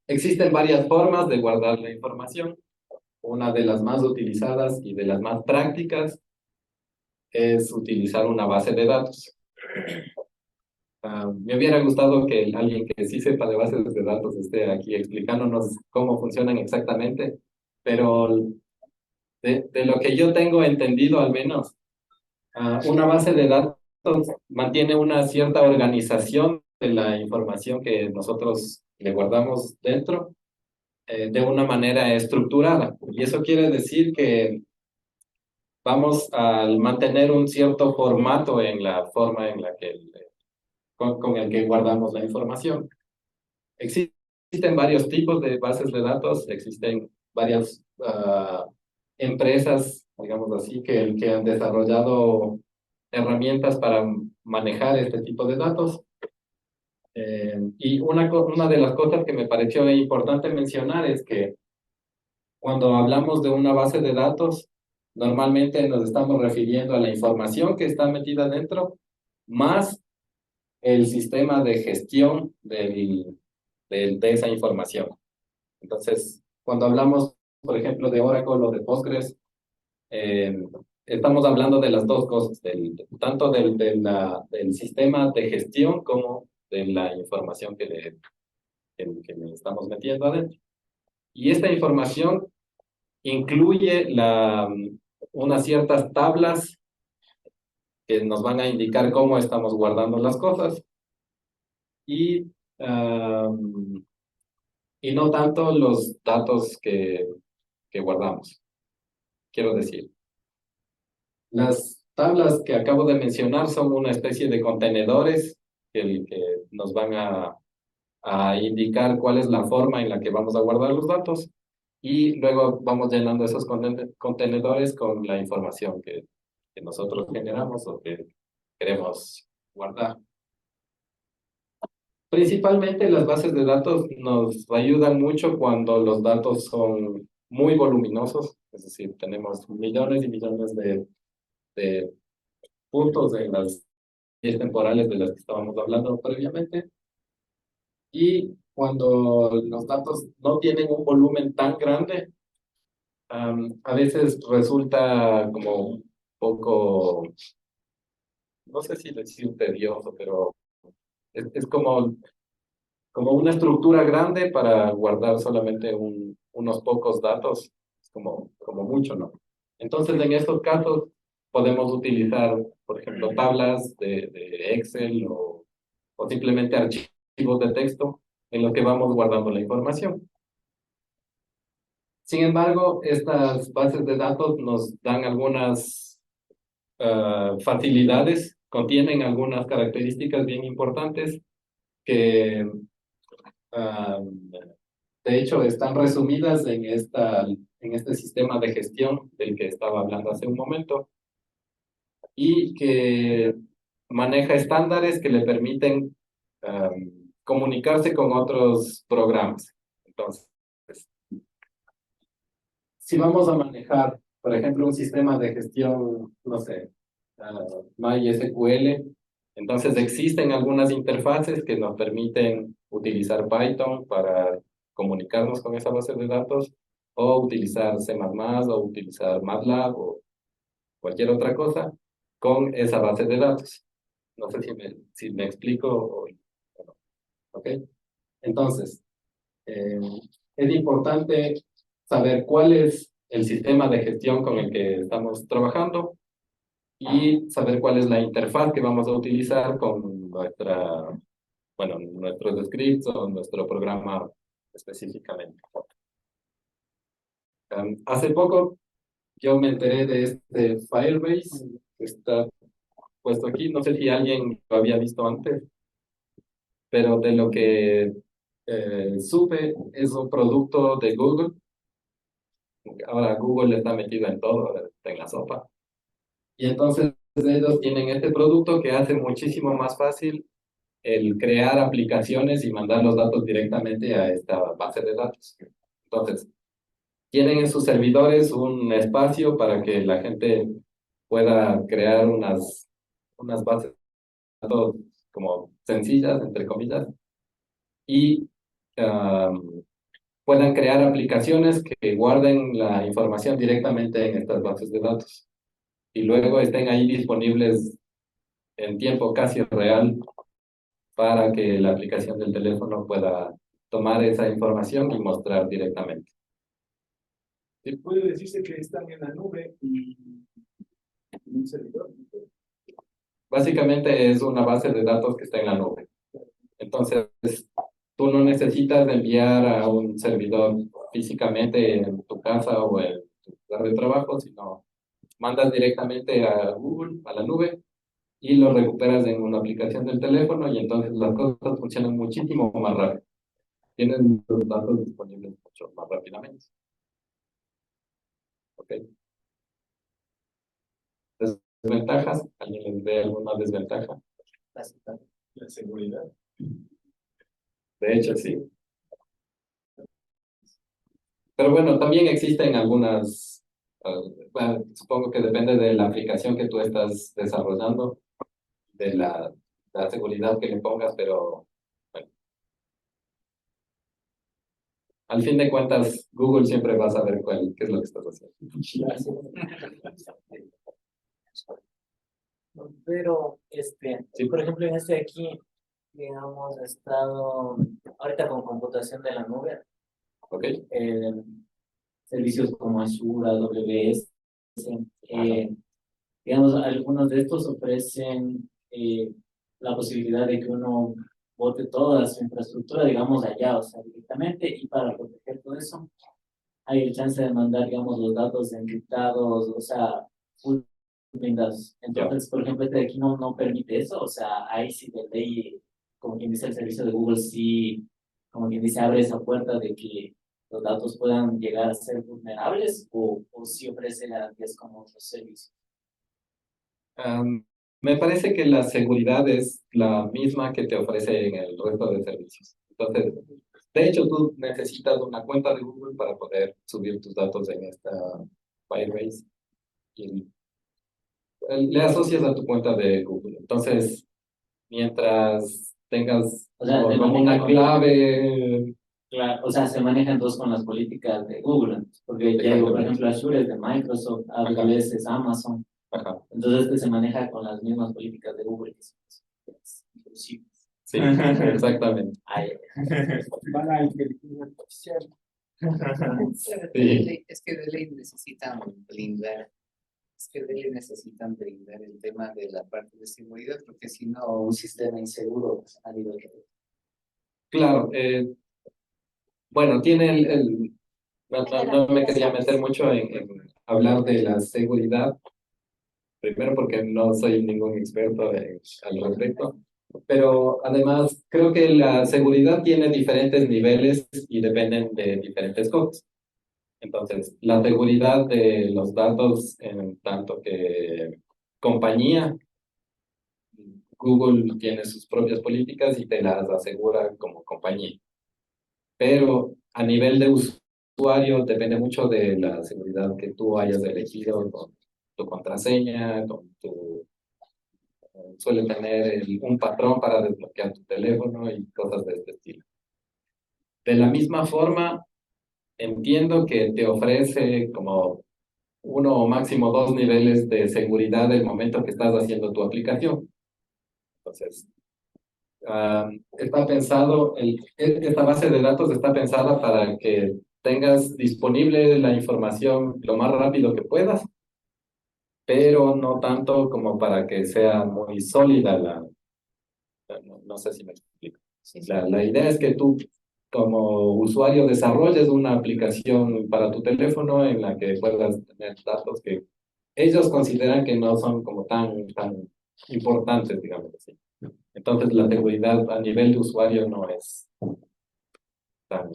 Speaker 1: existen varias formas de guardar la información. Una de las más utilizadas y de las más prácticas es utilizar una base de datos. Me hubiera gustado que alguien que sí sepa de bases de datos esté aquí explicándonos cómo funcionan exactamente, pero de lo que yo tengo entendido al menos, una base de datos mantiene una cierta organización de la información que nosotros le guardamos dentro de una manera estructurada. Y eso quiere decir que vamos a mantener un cierto formato en la forma en la que con el que guardamos la información. Existen varios tipos de bases de datos, existen varias empresas, digamos así, que han desarrollado herramientas para manejar este tipo de datos. Y una de las cosas que me pareció importante mencionar es que cuando hablamos de una base de datos, normalmente nos estamos refiriendo a la información que está metida dentro, más el sistema de gestión de esa información. Entonces, cuando hablamos, por ejemplo, de Oracle o de Postgres, estamos hablando de las dos cosas, tanto del sistema de gestión como de la información que le estamos metiendo adentro. Y esta información incluye unas ciertas tablas que nos van a indicar cómo estamos guardando las cosas y no tanto los datos que guardamos. Quiero decir, las tablas que acabo de mencionar son una especie de contenedores que nos van a indicar cuál es la forma en la que vamos a guardar los datos y luego vamos llenando esos contenedores con la información que nosotros generamos o que queremos guardar. Principalmente las bases de datos nos ayudan mucho cuando los datos son muy voluminosos, es decir, tenemos millones y millones de puntos en las vías temporales de las que estábamos hablando previamente. Y cuando los datos no tienen un volumen tan grande, a veces resulta como un poco, no sé si decir tedioso, pero es como una estructura grande para guardar solamente unos pocos datos, es como mucho, ¿no? Entonces, en estos casos, podemos utilizar, por ejemplo, tablas de Excel o simplemente archivos de texto en los que vamos guardando la información. Sin embargo, estas bases de datos nos dan algunas facilidades, contienen algunas características bien importantes que de hecho están resumidas en este sistema de gestión del que estaba hablando hace un momento y que maneja estándares que le permiten comunicarse con otros programas. Entonces, si vamos a manejar, por ejemplo, un sistema de gestión, no sé, MySQL, entonces existen algunas interfaces que nos permiten utilizar Python para comunicarnos con esa base de datos, o utilizar C++ o utilizar MATLAB o cualquier otra cosa con esa base de datos. No sé si me explico. ¿Ok? Entonces, es importante saber cuál es el sistema de gestión con el que estamos trabajando y saber cuál es la interfaz que vamos a utilizar con nuestros scripts o nuestro programa específicamente. Hace poco yo me enteré de este Firebase que está puesto aquí. No sé si alguien lo había visto antes, pero de lo que supe es un producto de Google. Ahora Google está metido en todo, está en la sopa. Y entonces ellos tienen este producto que hace muchísimo más fácil el crear aplicaciones y mandar los datos directamente a esta base de datos. Entonces, tienen en sus servidores un espacio para que la gente pueda crear unas bases de datos como sencillas, entre comillas, y puedan crear aplicaciones que guarden la información directamente en estas bases de datos y luego estén ahí disponibles en tiempo casi real para que la aplicación del teléfono pueda tomar esa información y mostrar directamente.
Speaker 2: Puede decirse que están en la nube y en un servidor.
Speaker 1: Básicamente es una base de datos que está en la nube. Entonces, tú no necesitas enviar a un servidor físicamente en tu casa o en tu lugar de trabajo, sino mandas directamente a Google, a la nube, y lo recuperas en una aplicación del teléfono y entonces las cosas funcionan muchísimo más rápido. Tienen los datos disponibles mucho más rápidamente. ¿Ok? Desventajas, ¿alguien les ve alguna desventaja?
Speaker 2: La seguridad.
Speaker 1: De hecho, sí. Pero bueno, también existen algunas, bueno, supongo que depende de la aplicación que tú estás desarrollando, de la seguridad que le pongas, pero bueno, al fin de cuentas, Google siempre va a saber qué es lo que estás haciendo.
Speaker 5: Pero,
Speaker 1: Sí.
Speaker 5: por ejemplo, en este de aquí, digamos, he estado ahorita con computación de la nube,
Speaker 1: ¿Ok?
Speaker 5: servicios como Azure, AWS, digamos, algunos de estos ofrecen la posibilidad de que uno bote toda su infraestructura, digamos, allá, o sea, directamente, y para proteger todo eso, hay el chance de mandar, digamos, los datos encriptados, o sea, full blindados. Entonces, por ejemplo, este de aquí no permite eso, o sea, ahí sí de ley, como quien dice el servicio de Google, sí, como quien dice, abre esa puerta de que los datos puedan llegar a ser vulnerables o sí ofrece garantías como otros servicios.
Speaker 1: Me parece que la seguridad es la misma que te ofrece en el resto de servicios. Entonces, de hecho, tú necesitas una cuenta de Google para poder subir tus datos en esta Firebase y le asocias a tu cuenta de Google. Entonces, mientras tengas
Speaker 5: O sea, de
Speaker 1: como
Speaker 5: manera
Speaker 1: una clave,
Speaker 5: claro, o sea, se manejan dos con las políticas de Google, porque ya digo, por
Speaker 1: exactamente.
Speaker 5: ejemplo, Azure es de Microsoft, AWS es Amazon,
Speaker 1: Ajá,
Speaker 5: entonces este se maneja con las mismas políticas de Google, que son inclusivas.
Speaker 1: sí, exactamente.
Speaker 5: Ay,
Speaker 2: Van a inteligencia artificial.
Speaker 1: Sí.
Speaker 6: Es que de ley necesitan blindar, es que de ley necesitan blindar el tema de la parte de seguridad, porque si no, un sistema inseguro pues, a nivel de...
Speaker 1: Claro, bueno, tiene no me quería meter mucho en hablar de la seguridad, primero porque no soy ningún experto al respecto, pero además creo que la seguridad tiene diferentes niveles y dependen de diferentes cosas. Entonces, la seguridad de los datos en tanto que compañía, Google tiene sus propias políticas y te las asegura como compañía. Pero a nivel de usuario depende mucho de la seguridad que tú hayas elegido con tu contraseña, suele tener un patrón para desbloquear tu teléfono y cosas de este estilo. De la misma forma, entiendo que te ofrece como uno o máximo dos niveles de seguridad del momento que estás haciendo tu aplicación. Entonces, está pensado, esta base de datos está pensada para que tengas disponible la información lo más rápido que puedas, pero no tanto como para que sea muy sólida no sé si me explico. La idea es que tú como usuario desarrolles una aplicación para tu teléfono en la que puedas tener datos que ellos consideran que no son como tan importantes, digamos así. Entonces la seguridad a nivel de usuario no es tan,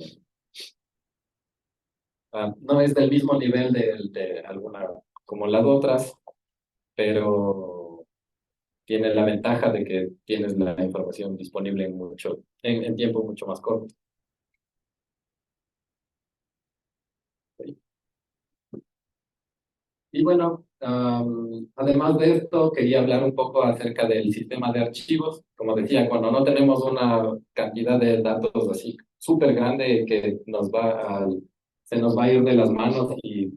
Speaker 1: no es del mismo nivel de alguna como las otras, pero tiene la ventaja de que tienes la información disponible en tiempo mucho más corto. Y bueno, además de esto, quería hablar un poco acerca del sistema de archivos. Como decía, cuando no tenemos una cantidad de datos así súper grande que se nos va a ir de las manos y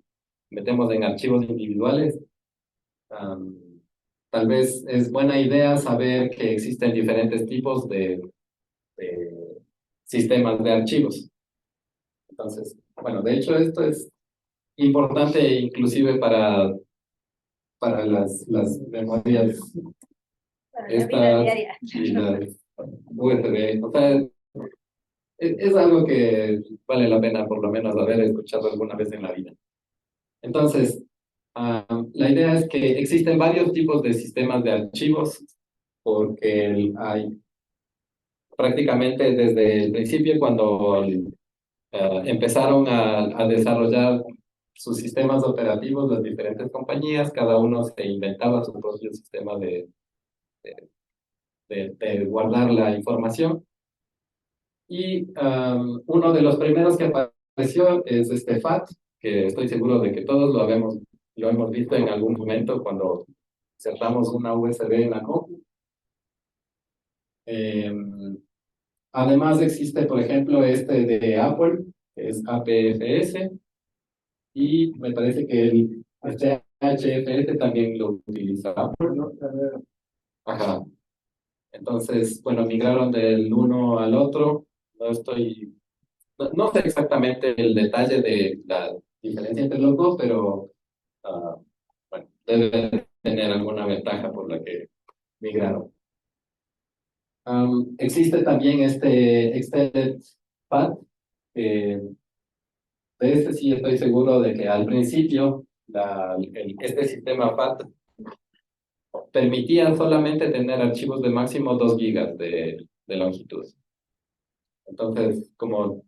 Speaker 1: metemos en archivos individuales, am, tal vez es buena idea saber que existen diferentes tipos de sistemas de archivos. Entonces, bueno, de hecho esto es importante inclusive para las memorias
Speaker 3: Para la vida
Speaker 1: estas
Speaker 3: diaria.
Speaker 1: y las USB. O sea, es algo que vale la pena por lo menos haber escuchado alguna vez en la vida. Entonces, la idea es que existen varios tipos de sistemas de archivos porque hay prácticamente desde el principio cuando empezaron a desarrollar sus sistemas operativos, las diferentes compañías, cada uno se inventaba su propio sistema de guardar la información. Y uno de los primeros que apareció es este FAT, que estoy seguro de que todos lo hemos visto en algún momento cuando insertamos una USB en la compu. Además existe, por ejemplo, este de Apple, que es APFS, y me parece que este HFS también lo utiliza Apple, ¿no? Ajá. Entonces, bueno, migraron del uno al otro. No sé exactamente el detalle de la diferencia entre los dos, pero bueno, debe tener alguna ventaja por la que migraron. Existe también este Extended Path, que de este sí estoy seguro de que al principio este sistema FAT permitía solamente tener archivos de máximo 2 gigas de longitud. Entonces, como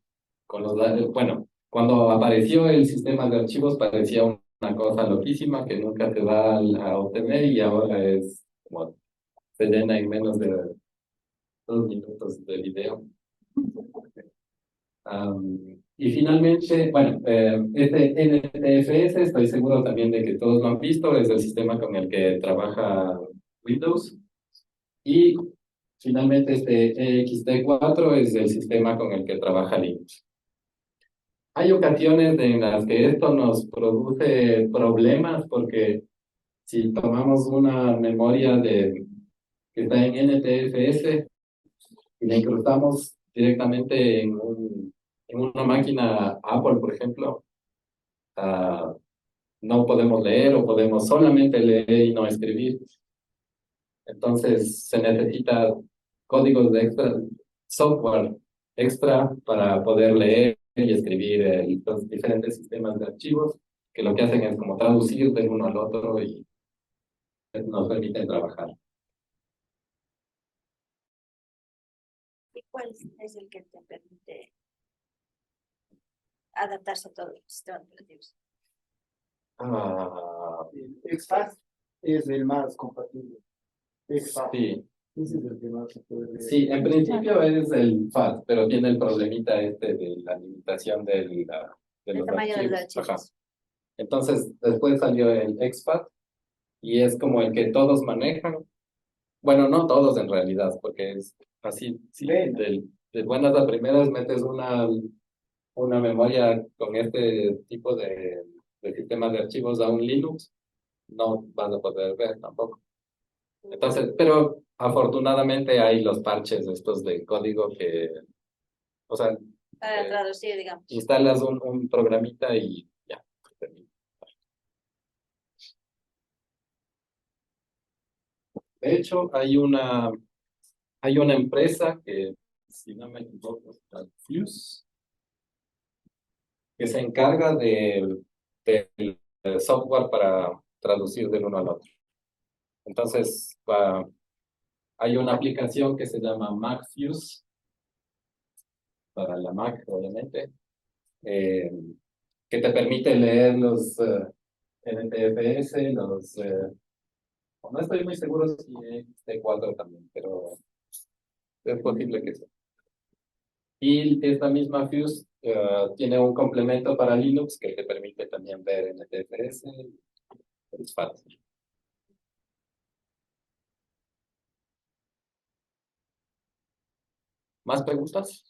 Speaker 1: bueno, cuando apareció el sistema de archivos parecía una cosa loquísima que nunca te va a obtener y ahora es como se llena en menos de 2 minutos de video. Y finalmente, bueno, este NTFS, estoy seguro también de que todos lo han visto, es el sistema con el que trabaja Windows. Y finalmente este EXT4 es el sistema con el que trabaja Linux. Hay ocasiones en las que esto nos produce problemas porque si tomamos una memoria que está en NTFS y la incrustamos directamente en una máquina Apple, por ejemplo, no podemos leer o podemos solamente leer y no escribir. Entonces se necesita códigos de extra, software extra para poder leer y escribir los diferentes sistemas de archivos, que lo que hacen es como traducir de uno al otro y nos permiten trabajar.
Speaker 3: ¿Y cuál es el que te permite adaptarse a todos los sistemas operativos?
Speaker 2: XFAT es el más compatible. XFAT.
Speaker 1: Sí.
Speaker 2: Ese es el que más se puede ver.
Speaker 1: Sí, en principio es el FAT, pero tiene el problemita de la limitación de
Speaker 3: El
Speaker 1: los
Speaker 3: tamaño de los
Speaker 1: archivos. Ajá.
Speaker 3: archivos.
Speaker 1: Entonces, después salió el exFAT y es como el que todos manejan. Bueno, no todos en realidad, porque es así, sí, de buenas a primeras metes una memoria con este tipo de sistemas de archivos a un Linux, no vas a poder ver tampoco. Entonces, pero afortunadamente hay los parches estos de código que, o sea,
Speaker 3: Para traducir, digamos.
Speaker 1: instalas un programita y ya. De hecho, hay una empresa que, si no me equivoco, está Fuse, que se encarga del software para traducir del uno al otro. Entonces, hay una aplicación que se llama MacFuse, para la Mac, obviamente, que te permite leer los NTFS, no estoy muy seguro si T4 también, pero es posible que sí. Y esta misma Fuse tiene un complemento para Linux que te permite también ver NTFS. Es fácil. ¿Más preguntas?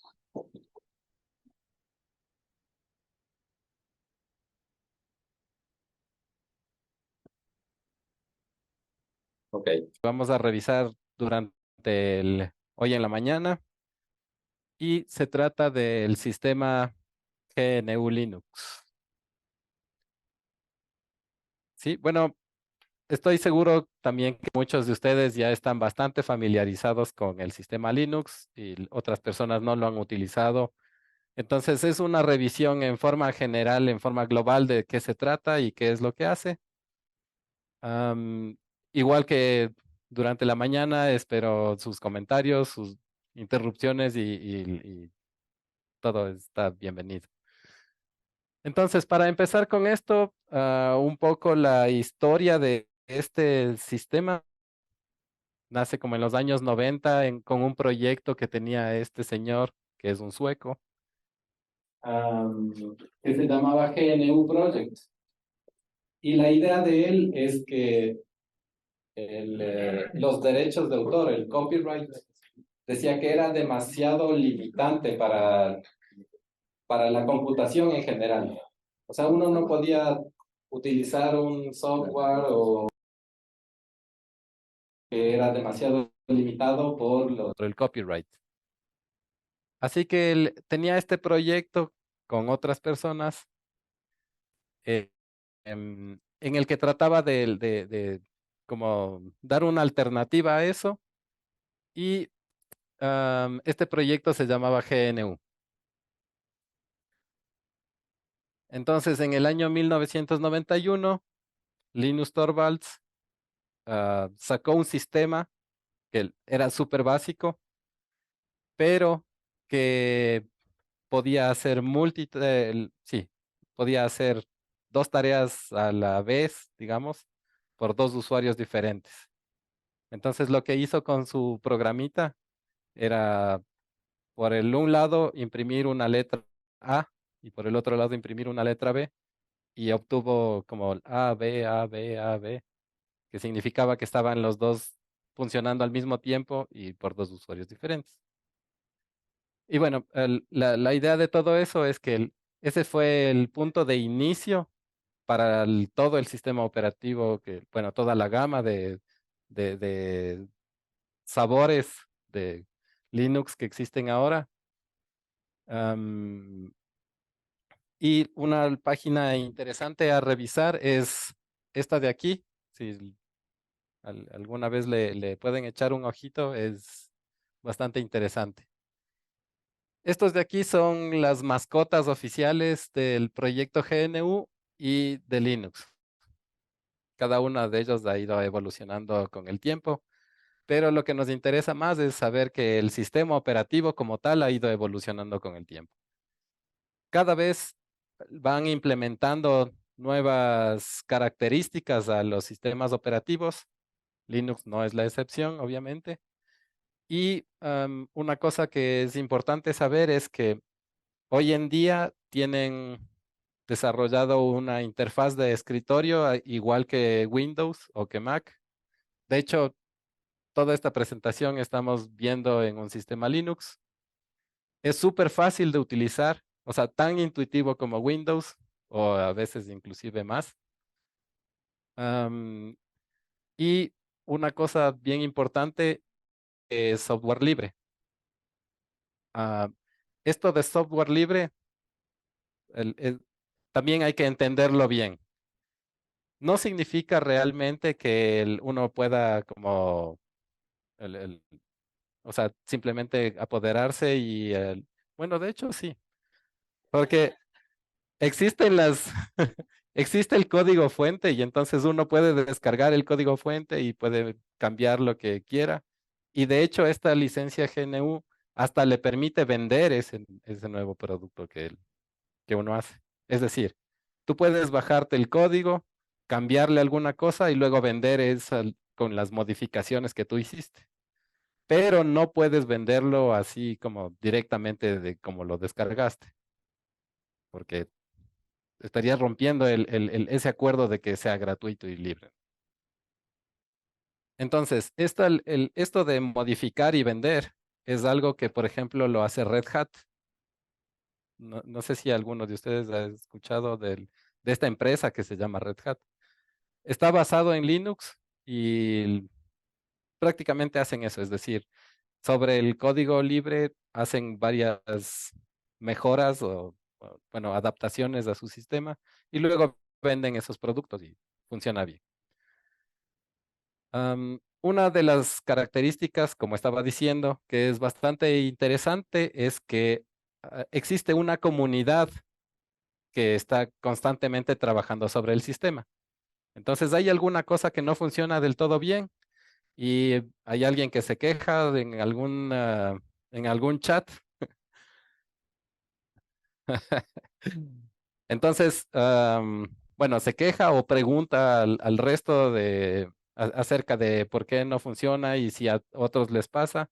Speaker 1: Ok, vamos a revisar durante hoy en la mañana y se trata del sistema GNU Linux. Sí, bueno, estoy seguro también que muchos de ustedes ya están bastante familiarizados con el sistema Linux y otras personas no lo han utilizado. Entonces es una revisión en forma general, en forma global de qué se trata y qué es lo que hace. Igual que durante la mañana, espero sus comentarios, sus interrupciones y todo está bienvenido. Entonces, para empezar con esto, un poco la historia de este sistema nace como en los años 90 con un proyecto que tenía este señor, que es un sueco, que se llamaba GNU Project. Y la idea de él es que los derechos de autor, el copyright, decía que era demasiado limitante para la computación en general. O sea, uno no podía utilizar un software o que era demasiado limitado por el copyright. Así que él tenía este proyecto con otras personas en el que trataba de como dar una alternativa a eso y este proyecto se llamaba GNU. Entonces, en el año 1991, Linus Torvalds sacó un sistema que era súper básico, pero que podía hacer sí, podía hacer 2 tareas a la vez, digamos, por 2 usuarios diferentes. Entonces lo que hizo con su programita era por el un lado imprimir una letra A y por el otro lado imprimir una letra B y obtuvo como A, B, A, B, A, B, que significaba que estaban los dos funcionando al mismo tiempo y por dos usuarios diferentes. Y bueno, la idea de todo eso es que ese fue el punto de inicio para todo el sistema operativo, que, bueno, toda la gama de sabores de Linux que existen ahora. Am, y una página interesante a revisar es esta de aquí. Si alguna vez le pueden echar un ojito, es bastante interesante. Estos de aquí son las mascotas oficiales del proyecto GNU y de Linux. Cada uno de ellos ha ido evolucionando con el tiempo, pero lo que nos interesa más es saber que el sistema operativo como tal ha ido evolucionando con el tiempo. Cada vez van implementando nuevas características a los sistemas operativos. Linux no es la excepción, obviamente. Y una cosa que es importante saber es que hoy en día tienen desarrollado una interfaz de escritorio igual que Windows o que Mac. De hecho, toda esta presentación estamos viendo en un sistema Linux. Es súper fácil de utilizar, o sea, tan intuitivo como Windows o a veces inclusive más. Am, y una cosa bien importante es software libre. Ah, esto de software libre también hay que entenderlo bien. No significa realmente que uno pueda como, el- el- o sea, simplemente apoderarse y, bueno, de hecho sí, porque existen existe el código fuente y entonces uno puede descargar el código fuente y puede cambiar lo que quiera. Y de hecho esta licencia GNU hasta le permite vender ese nuevo producto que uno hace. Es decir, tú puedes bajarte el código, cambiarle alguna cosa y luego vender eso con las modificaciones que tú hiciste. Pero no puedes venderlo así como directamente de como lo descargaste, porque estarías rompiendo ese acuerdo de que sea gratuito y libre. Entonces, esto de modificar y vender es algo que, por ejemplo, lo hace Red Hat. No sé si alguno de ustedes ha escuchado de esta empresa que se llama Red Hat. Está basado en Linux y prácticamente hacen eso, es decir, sobre el código libre hacen varias mejoras bueno, adaptaciones a su sistema y luego venden esos productos y funciona bien. Una de las características, como estaba diciendo, que es bastante interesante, es que existe una comunidad que está constantemente trabajando sobre el sistema. Entonces, hay alguna cosa que no funciona del todo bien y hay alguien que se queja en algún chat. Entonces, bueno, se queja o pregunta al resto acerca de por qué no funciona y si a otros les pasa.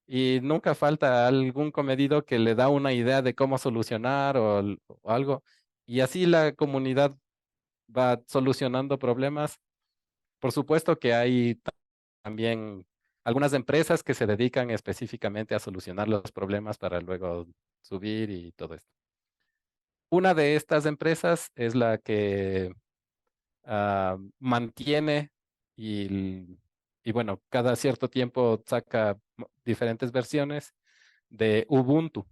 Speaker 1: Y nunca falta algún comedido que le da una idea de cómo solucionar o algo. Y así la comunidad va solucionando problemas. Por supuesto que hay también algunas empresas que se dedican específicamente a solucionar los problemas para luego subir y todo esto. Una de estas empresas es la que mantiene y bueno, cada cierto tiempo saca diferentes versiones de Ubuntu.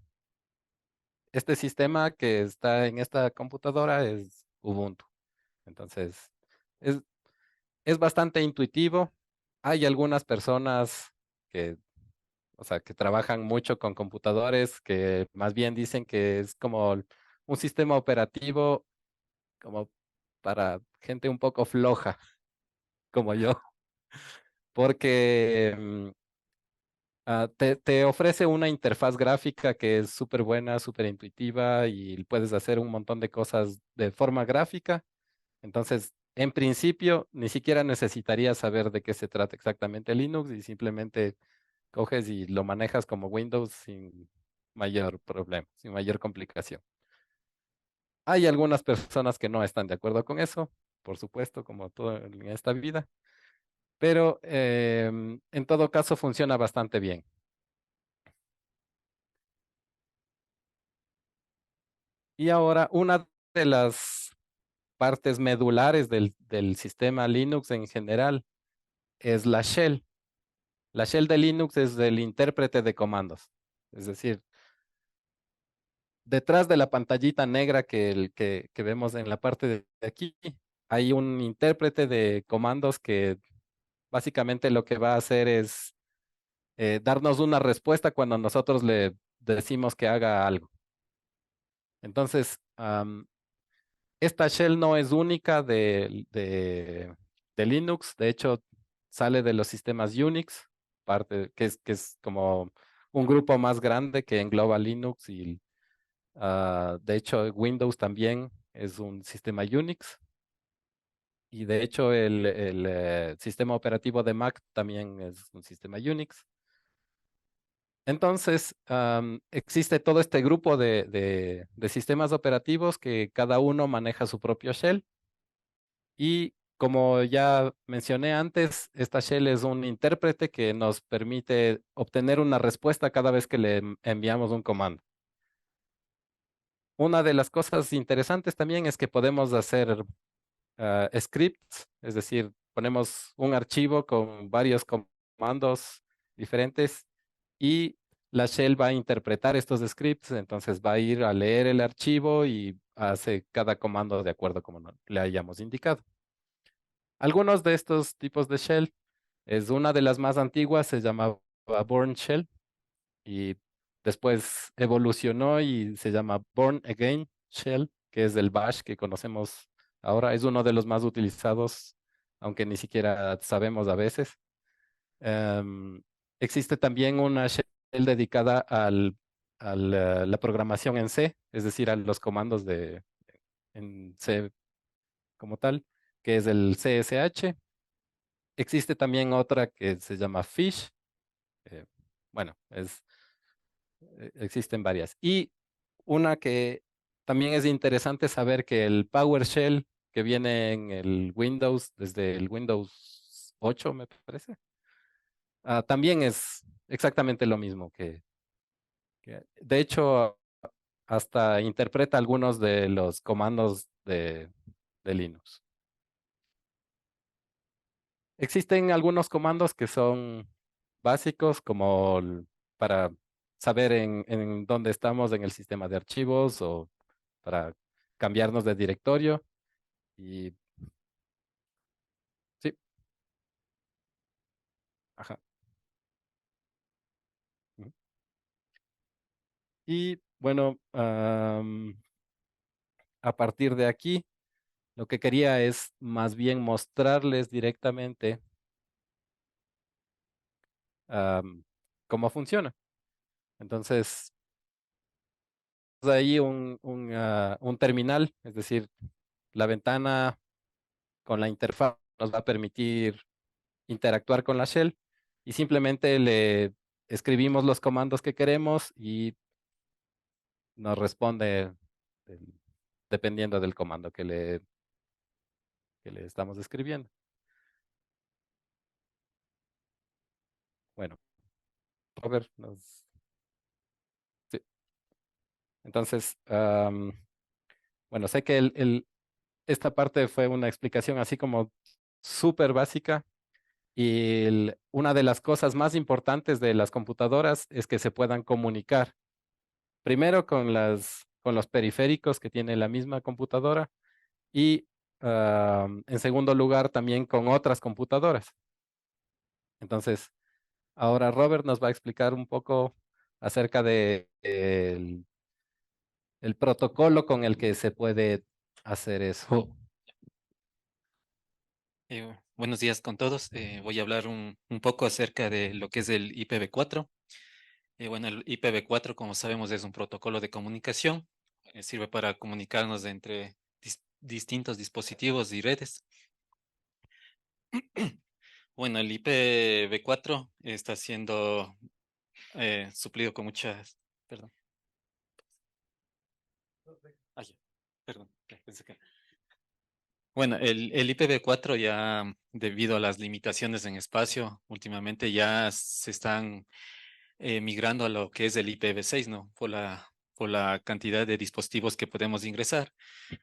Speaker 1: Este sistema que está en esta computadora es Ubuntu. Entonces, es, es bastante intuitivo. Hay algunas personas que, o sea, que trabajan mucho con computadores que más bien dicen que es como un sistema operativo como para gente un poco floja, como yo, porque te ofrece una interfaz gráfica que es súper buena, súper intuitiva y puedes hacer un montón de cosas de forma gráfica. Entonces, en principio, ni siquiera necesitarías saber de qué se trata exactamente Linux y simplemente coges y lo manejas como Windows sin mayor problema, sin mayor complicación. Hay algunas personas que no están de acuerdo con eso, por supuesto, como todo en esta vida, pero en todo caso funciona bastante bien. Y ahora, una de las partes medulares del sistema Linux en general es la shell. La shell de Linux es el intérprete de comandos. Es decir, detrás de la pantallita negra que vemos en la parte de aquí, hay un intérprete de comandos que básicamente lo que va a hacer es darnos una respuesta cuando nosotros le decimos que haga algo. Entonces, esta shell no es única de Linux, de hecho sale de los sistemas Unix, que es como un grupo más grande que engloba Linux y de hecho Windows también es un sistema Unix y de hecho el sistema operativo de Mac también es un sistema Unix. Entonces, existe todo este grupo de sistemas operativos que cada uno maneja su propio shell. Y como ya mencioné antes, esta shell es un intérprete que nos permite obtener una respuesta cada vez que le enviamos un comando. Una de las cosas interesantes también es que podemos hacer scripts, es decir, ponemos un archivo con varios comandos diferentes y la shell va a interpretar estos scripts, entonces va a ir a leer el archivo y hace cada comando de acuerdo como le hayamos indicado. Algunos de estos tipos de shell, es una de las más antiguas, se llamaba Bourne Shell y después evolucionó y se llama Born Again Shell, que es el bash que conocemos ahora. Es uno de los más utilizados, aunque ni siquiera sabemos a veces. Em, Existe también una shell dedicada la programación en C, es decir, a los comandos en C como tal, que es el CSH. Existe también otra que se llama Fish. eh, bueno, existen varias. Y una que también es interesante saber que el PowerShell que viene en el Windows, desde el Windows 8, me parece, también es exactamente lo mismo de hecho, hasta interpreta algunos de los comandos de Linux. Existen algunos comandos que son básicos, como para saber en dónde estamos en el sistema de archivos o para cambiarnos de directorio. Y sí, ajá. Ujú. Y bueno, a partir de aquí, lo que quería es más bien mostrarles directamente cómo funciona. Entonces, ahí un terminal, es decir, la ventana con la interfaz nos va a permitir interactuar con la shell y simplemente le escribimos los comandos que queremos y nos responde el- dependiendo del comando que le estamos escribiendo. Bueno, Robert, sí. Entonces, bueno, sé que esta parte fue una explicación así como súper básica y una de las cosas más importantes de las computadoras es que se puedan comunicar. Primero con los periféricos que tiene la misma computadora y en segundo lugar también con otras computadoras. Entonces, ahora Robert nos va a explicar un poco acerca de el protocolo con el que se puede hacer eso.
Speaker 7: Buenos días con todos. Voy a hablar un poco acerca de lo que es el IPv4. Bueno, el IPv4, como sabemos, es un protocolo de comunicación. Sirve para comunicarnos entre distintos dispositivos y redes. Bueno, el IPv4 está siendo suplido con muchas, perdón. Ah, ya, perdón, ya pensé que- Bueno, el IPv4 ya, debido a las limitaciones en espacio, últimamente ya se están migrando a lo que es el IPv6, ¿no? Por la cantidad de dispositivos que podemos ingresar.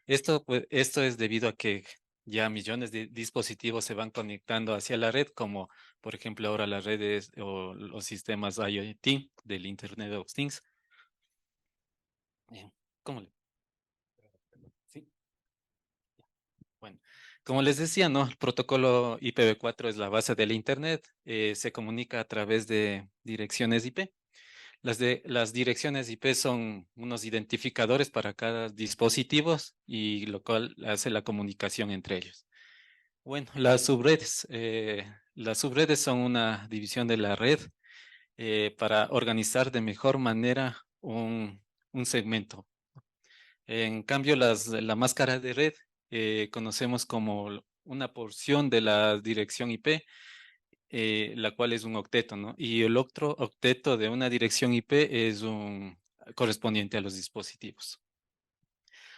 Speaker 7: Esto, pues, esto es debido a que ya millones de dispositivos se van conectando hacia la red, como por ejemplo ahora las redes o los sistemas IoT del Internet of Things. ¿Cómo le? Sí. Bueno, como les decía, ¿no? El protocolo IPv4 es la base del Internet. Se comunica a través de direcciones IP. Las direcciones IP son unos identificadores para cada dispositivo y lo cual hace la comunicación entre ellos. Bueno, las subredes son una división de la red para organizar de mejor manera un segmento. En cambio, la máscara de red conocemos como una porción de la dirección IP, la cual es un octeto, ¿no? Y el otro octeto de una dirección IP es un correspondiente a los dispositivos.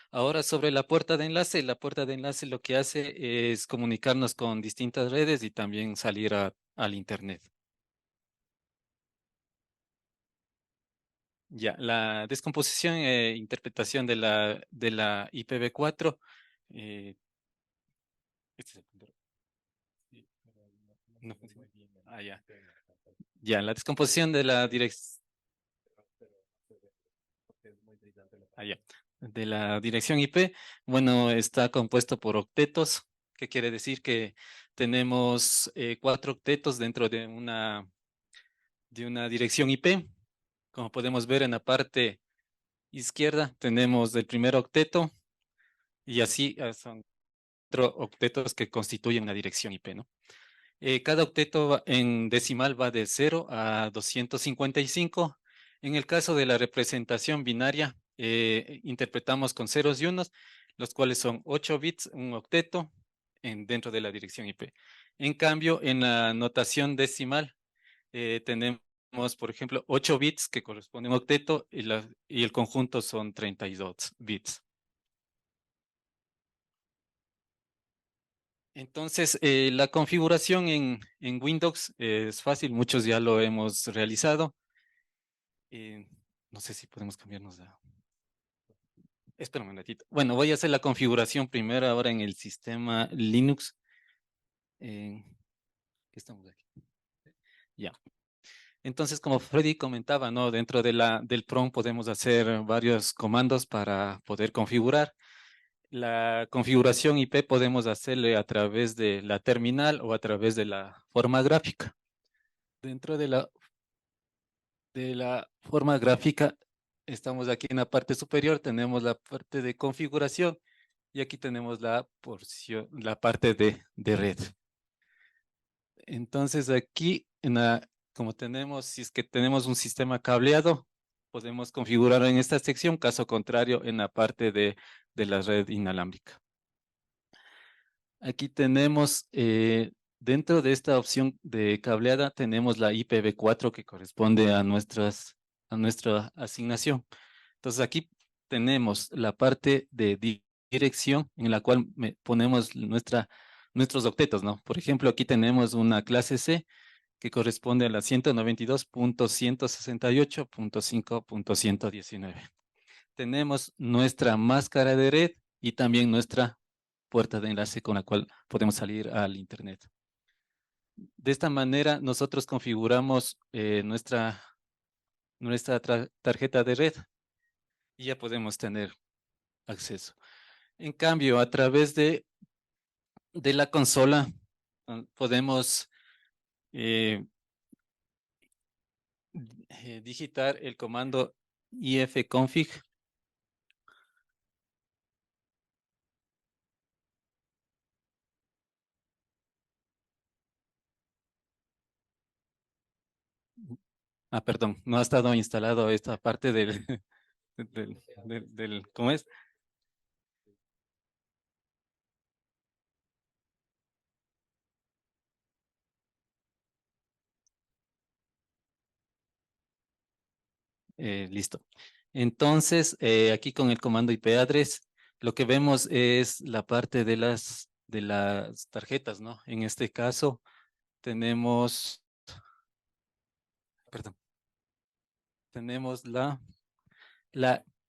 Speaker 7: Ahora sobre la puerta de enlace lo que hace es comunicarnos con distintas redes y también salir al Internet. Ya, la descomposición e interpretación de la IPv4. eh, este es el punto. Sí, no funciona. Ah, ya. Ya, la descomposición de la dirección. De la dirección IP, bueno, está compuesto por octetos, que quiere decir que tenemos 4 octetos dentro de una dirección IP. Como podemos ver en la parte izquierda, tenemos el primer octeto y así son 4 octetos que constituyen la dirección IP, ¿no? Cada octeto en decimal va de 0 a 255. En el caso de la representación binaria, interpretamos con ceros y unos, los cuales son 8 bits, un octeto, dentro de la dirección IP. En cambio, en la notación decimal, tenemos, por ejemplo, 8 bits que corresponde a un octeto y el conjunto son 32 bits. Entonces, la configuración en Windows es fácil, muchos ya lo hemos realizado. Eh, no sé si podemos cambiarnos de... Espera un momentito. Bueno, voy a hacer la configuración primero ahora en el sistema Linux. Eh, ¿Qué estamos aquí? Ya. Entonces, como Freddy comentaba, ¿no? Dentro del prompt podemos hacer varios comandos para poder configurar. La configuración IP podemos hacerle a través de la terminal o a través de la forma gráfica. Dentro de la forma gráfica, estamos aquí en la parte superior, tenemos la parte de configuración y aquí tenemos la porción, la parte de red. Entonces aquí, como tenemos, si es que tenemos un sistema cableado, podemos configurar en esta sección, caso contrario, en la parte de la red inalámbrica. Aquí tenemos, dentro de esta opción de cableada, tenemos la IPv4 que corresponde a nuestra asignación. Entonces aquí tenemos la parte de dirección en la cual ponemos nuestros octetos, ¿no? Por ejemplo, aquí tenemos una clase C que corresponde a la 192.168.5.119. Tenemos nuestra máscara de red y también nuestra puerta de enlace con la cual podemos salir al Internet. De esta manera, nosotros configuramos nuestra tarjeta de red y ya podemos tener acceso. En cambio, a través de la consola, podemos digitar el comando ifconfig. Ah, perdón, no ha estado instalado esta parte ¿cómo es? Listo. Entonces, aquí con el comando IP address, lo que vemos es la parte de las tarjetas, ¿no? En este caso, tenemos, perdón, tenemos la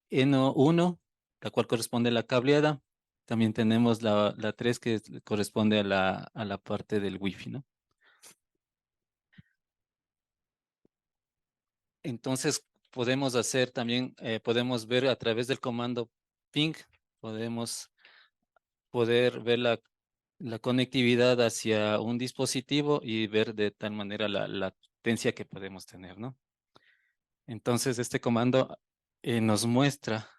Speaker 7: N1, la cual corresponde a la cableada. También tenemos la 3 que corresponde a la parte del Wi-Fi, ¿no? Entonces, podemos hacer también, podemos ver a través del comando ping, podemos poder ver la conectividad hacia un dispositivo y ver de tal manera la latencia que podemos tener, ¿no? Entonces, este comando nos muestra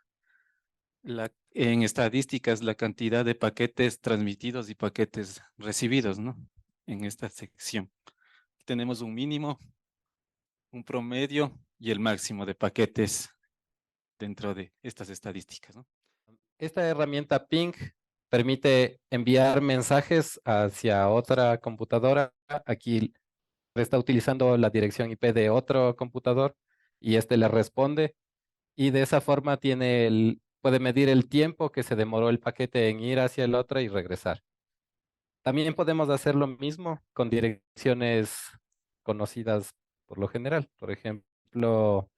Speaker 7: en estadísticas la cantidad de paquetes transmitidos y paquetes recibidos, ¿no? En esta sección. Tenemos un mínimo, un promedio y el máximo de paquetes dentro de estas estadísticas, ¿no?
Speaker 8: Esta herramienta Ping permite enviar mensajes hacia otra computadora. Aquí está utilizando la dirección IP de otro computador y este le responde y de esa forma puede medir el tiempo que se demoró el paquete en ir hacia el otro y regresar. También podemos hacer lo mismo con direcciones conocidas por lo general. Por ejemplo,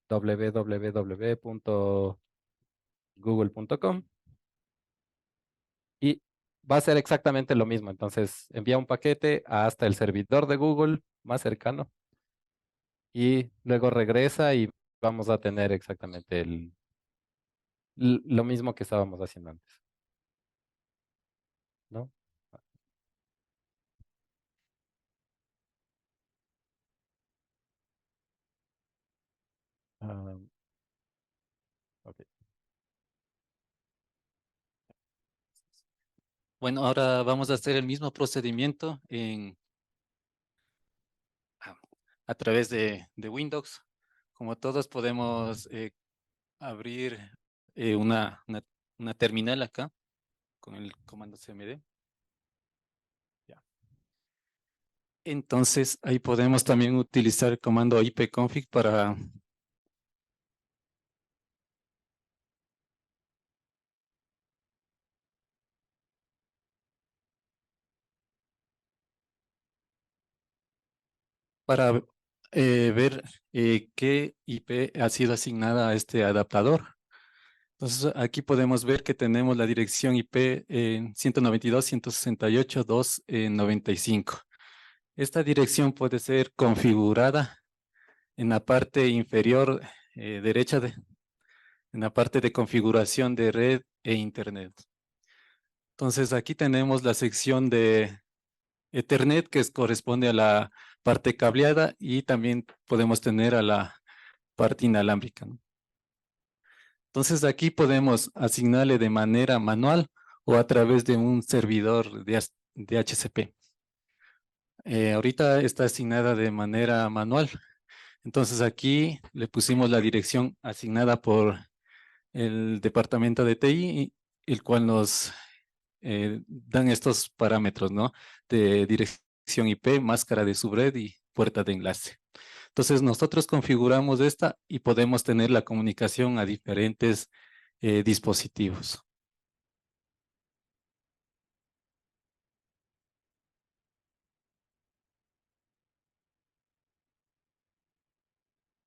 Speaker 8: www.google.com y va a ser exactamente lo mismo. Entonces, envía un paquete hasta el servidor de Google más cercano y luego regresa y vamos a tener exactamente lo mismo que estábamos haciendo antes, ¿no? Ah, ok.
Speaker 7: Bueno, ahora vamos a hacer el mismo procedimiento a, a través de Windows. Como todos podemos abrir eh, una, una, una terminal acá con el comando cmd. Ya. Entonces, ahí podemos también utilizar el comando ipconfig para ver qué IP ha sido asignada a este adaptador. Entonces, aquí podemos ver que tenemos la dirección IP en 192.168.2.95. Esta dirección puede ser configurada en la parte inferior derecha, en la parte de configuración de red e internet. Entonces, aquí tenemos la sección de Ethernet que corresponde a la parte cableada y también podemos tener a la parte inalámbrica, ¿no? Entonces, aquí podemos asignarle de manera manual o a través de un servidor de DHCP. Ahorita está asignada de manera manual. Entonces, aquí le pusimos la dirección asignada por el departamento de TI, el cual nos dan estos parámetros, ¿no? De dirección IP, máscara de subred y puerta de enlace. Entonces, nosotros configuramos esta y podemos tener la comunicación a diferentes dispositivos.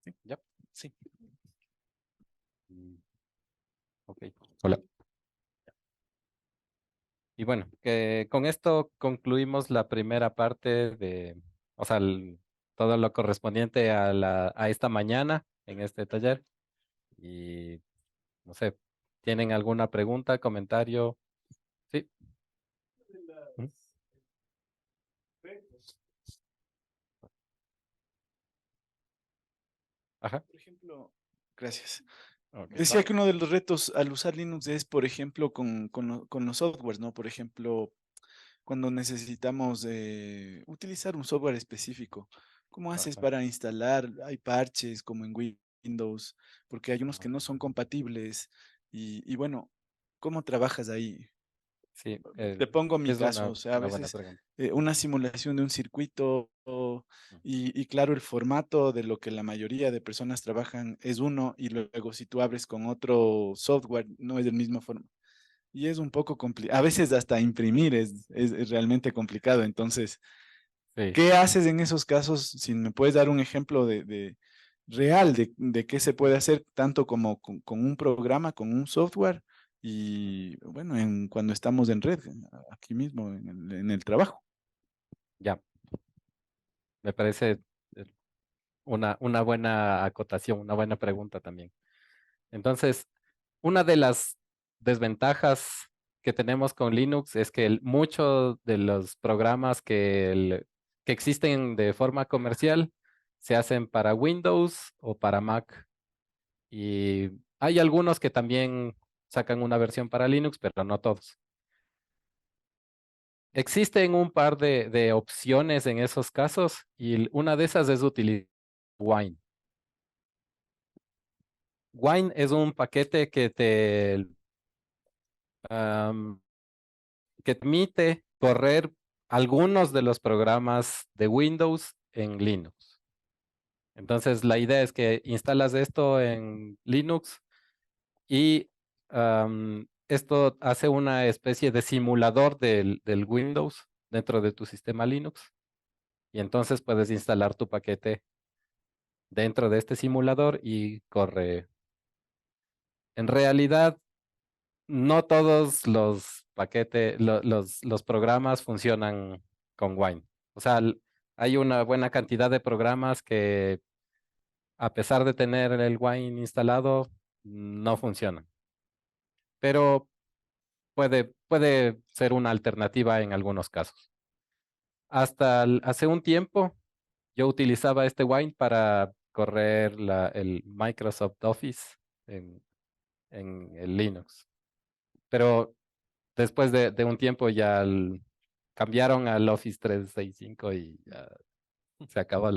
Speaker 7: ¿Sí?
Speaker 8: Ya.
Speaker 7: Sí.
Speaker 8: Ok. Hola. Y bueno, que con esto concluimos la primera parte o sea, todo lo correspondiente a esta mañana en este taller. Y no sé, ¿tienen alguna pregunta, comentario? Sí. Ujú. Ajá.
Speaker 9: Por ejemplo, gracias.
Speaker 8: Ok,
Speaker 9: Decía que uno de los retos al usar Linux es, por ejemplo, con los softwares, ¿no? Por ejemplo, cuando necesitamos utilizar un software específico, ¿cómo haces
Speaker 8: ajá.
Speaker 9: para instalar? Hay parches como en Windows, porque hay unos que no son compatibles y bueno, ¿cómo trabajas ahí?
Speaker 8: Sí,
Speaker 9: Te pongo mi
Speaker 8: es
Speaker 9: caso, o sea, a
Speaker 8: una buena
Speaker 9: veces
Speaker 8: pregunta.
Speaker 9: una simulación de un circuito y claro, el formato de lo que la mayoría de personas trabajan es uno y luego si tú abres con otro software no es del mismo formato. Y es un poco complicado, a veces hasta imprimir es realmente complicado. Entonces,
Speaker 8: Sí,
Speaker 9: ¿qué haces en esos casos? Si me puedes dar un ejemplo de real de qué se puede hacer tanto como con un programa, con un software y bueno, cuando estamos en red, aquí mismo en el trabajo.
Speaker 8: ya. Me parece una buena acotación, una buena pregunta también. Entonces, una de las desventajas que tenemos con Linux es que muchos de los programas que existen de forma comercial se hacen para Windows o para Mac. Y hay algunos que también sacan una versión para Linux, pero no todos. Existen un par de opciones en esos casos y una de esas es utilizar Wine. Wine es un paquete am, que permite correr algunos de los programas de Windows en Linux. Entonces, la idea es que instalas esto en Linux y esto hace una especie de simulador del Windows dentro de tu sistema Linux. Y entonces puedes instalar tu paquete dentro de este simulador y corre. En realidad, no todos los paquetes, los programas funcionan con Wine. O sea, hay una buena cantidad de programas que, a pesar de tener el Wine instalado, no funcionan. Pero puede ser una alternativa en algunos casos. Hasta hace un tiempo, yo utilizaba este Wine para correr el Microsoft Office en, en el Linux. Pero después de un tiempo ya cambiaron al Office 365 y ya se acabó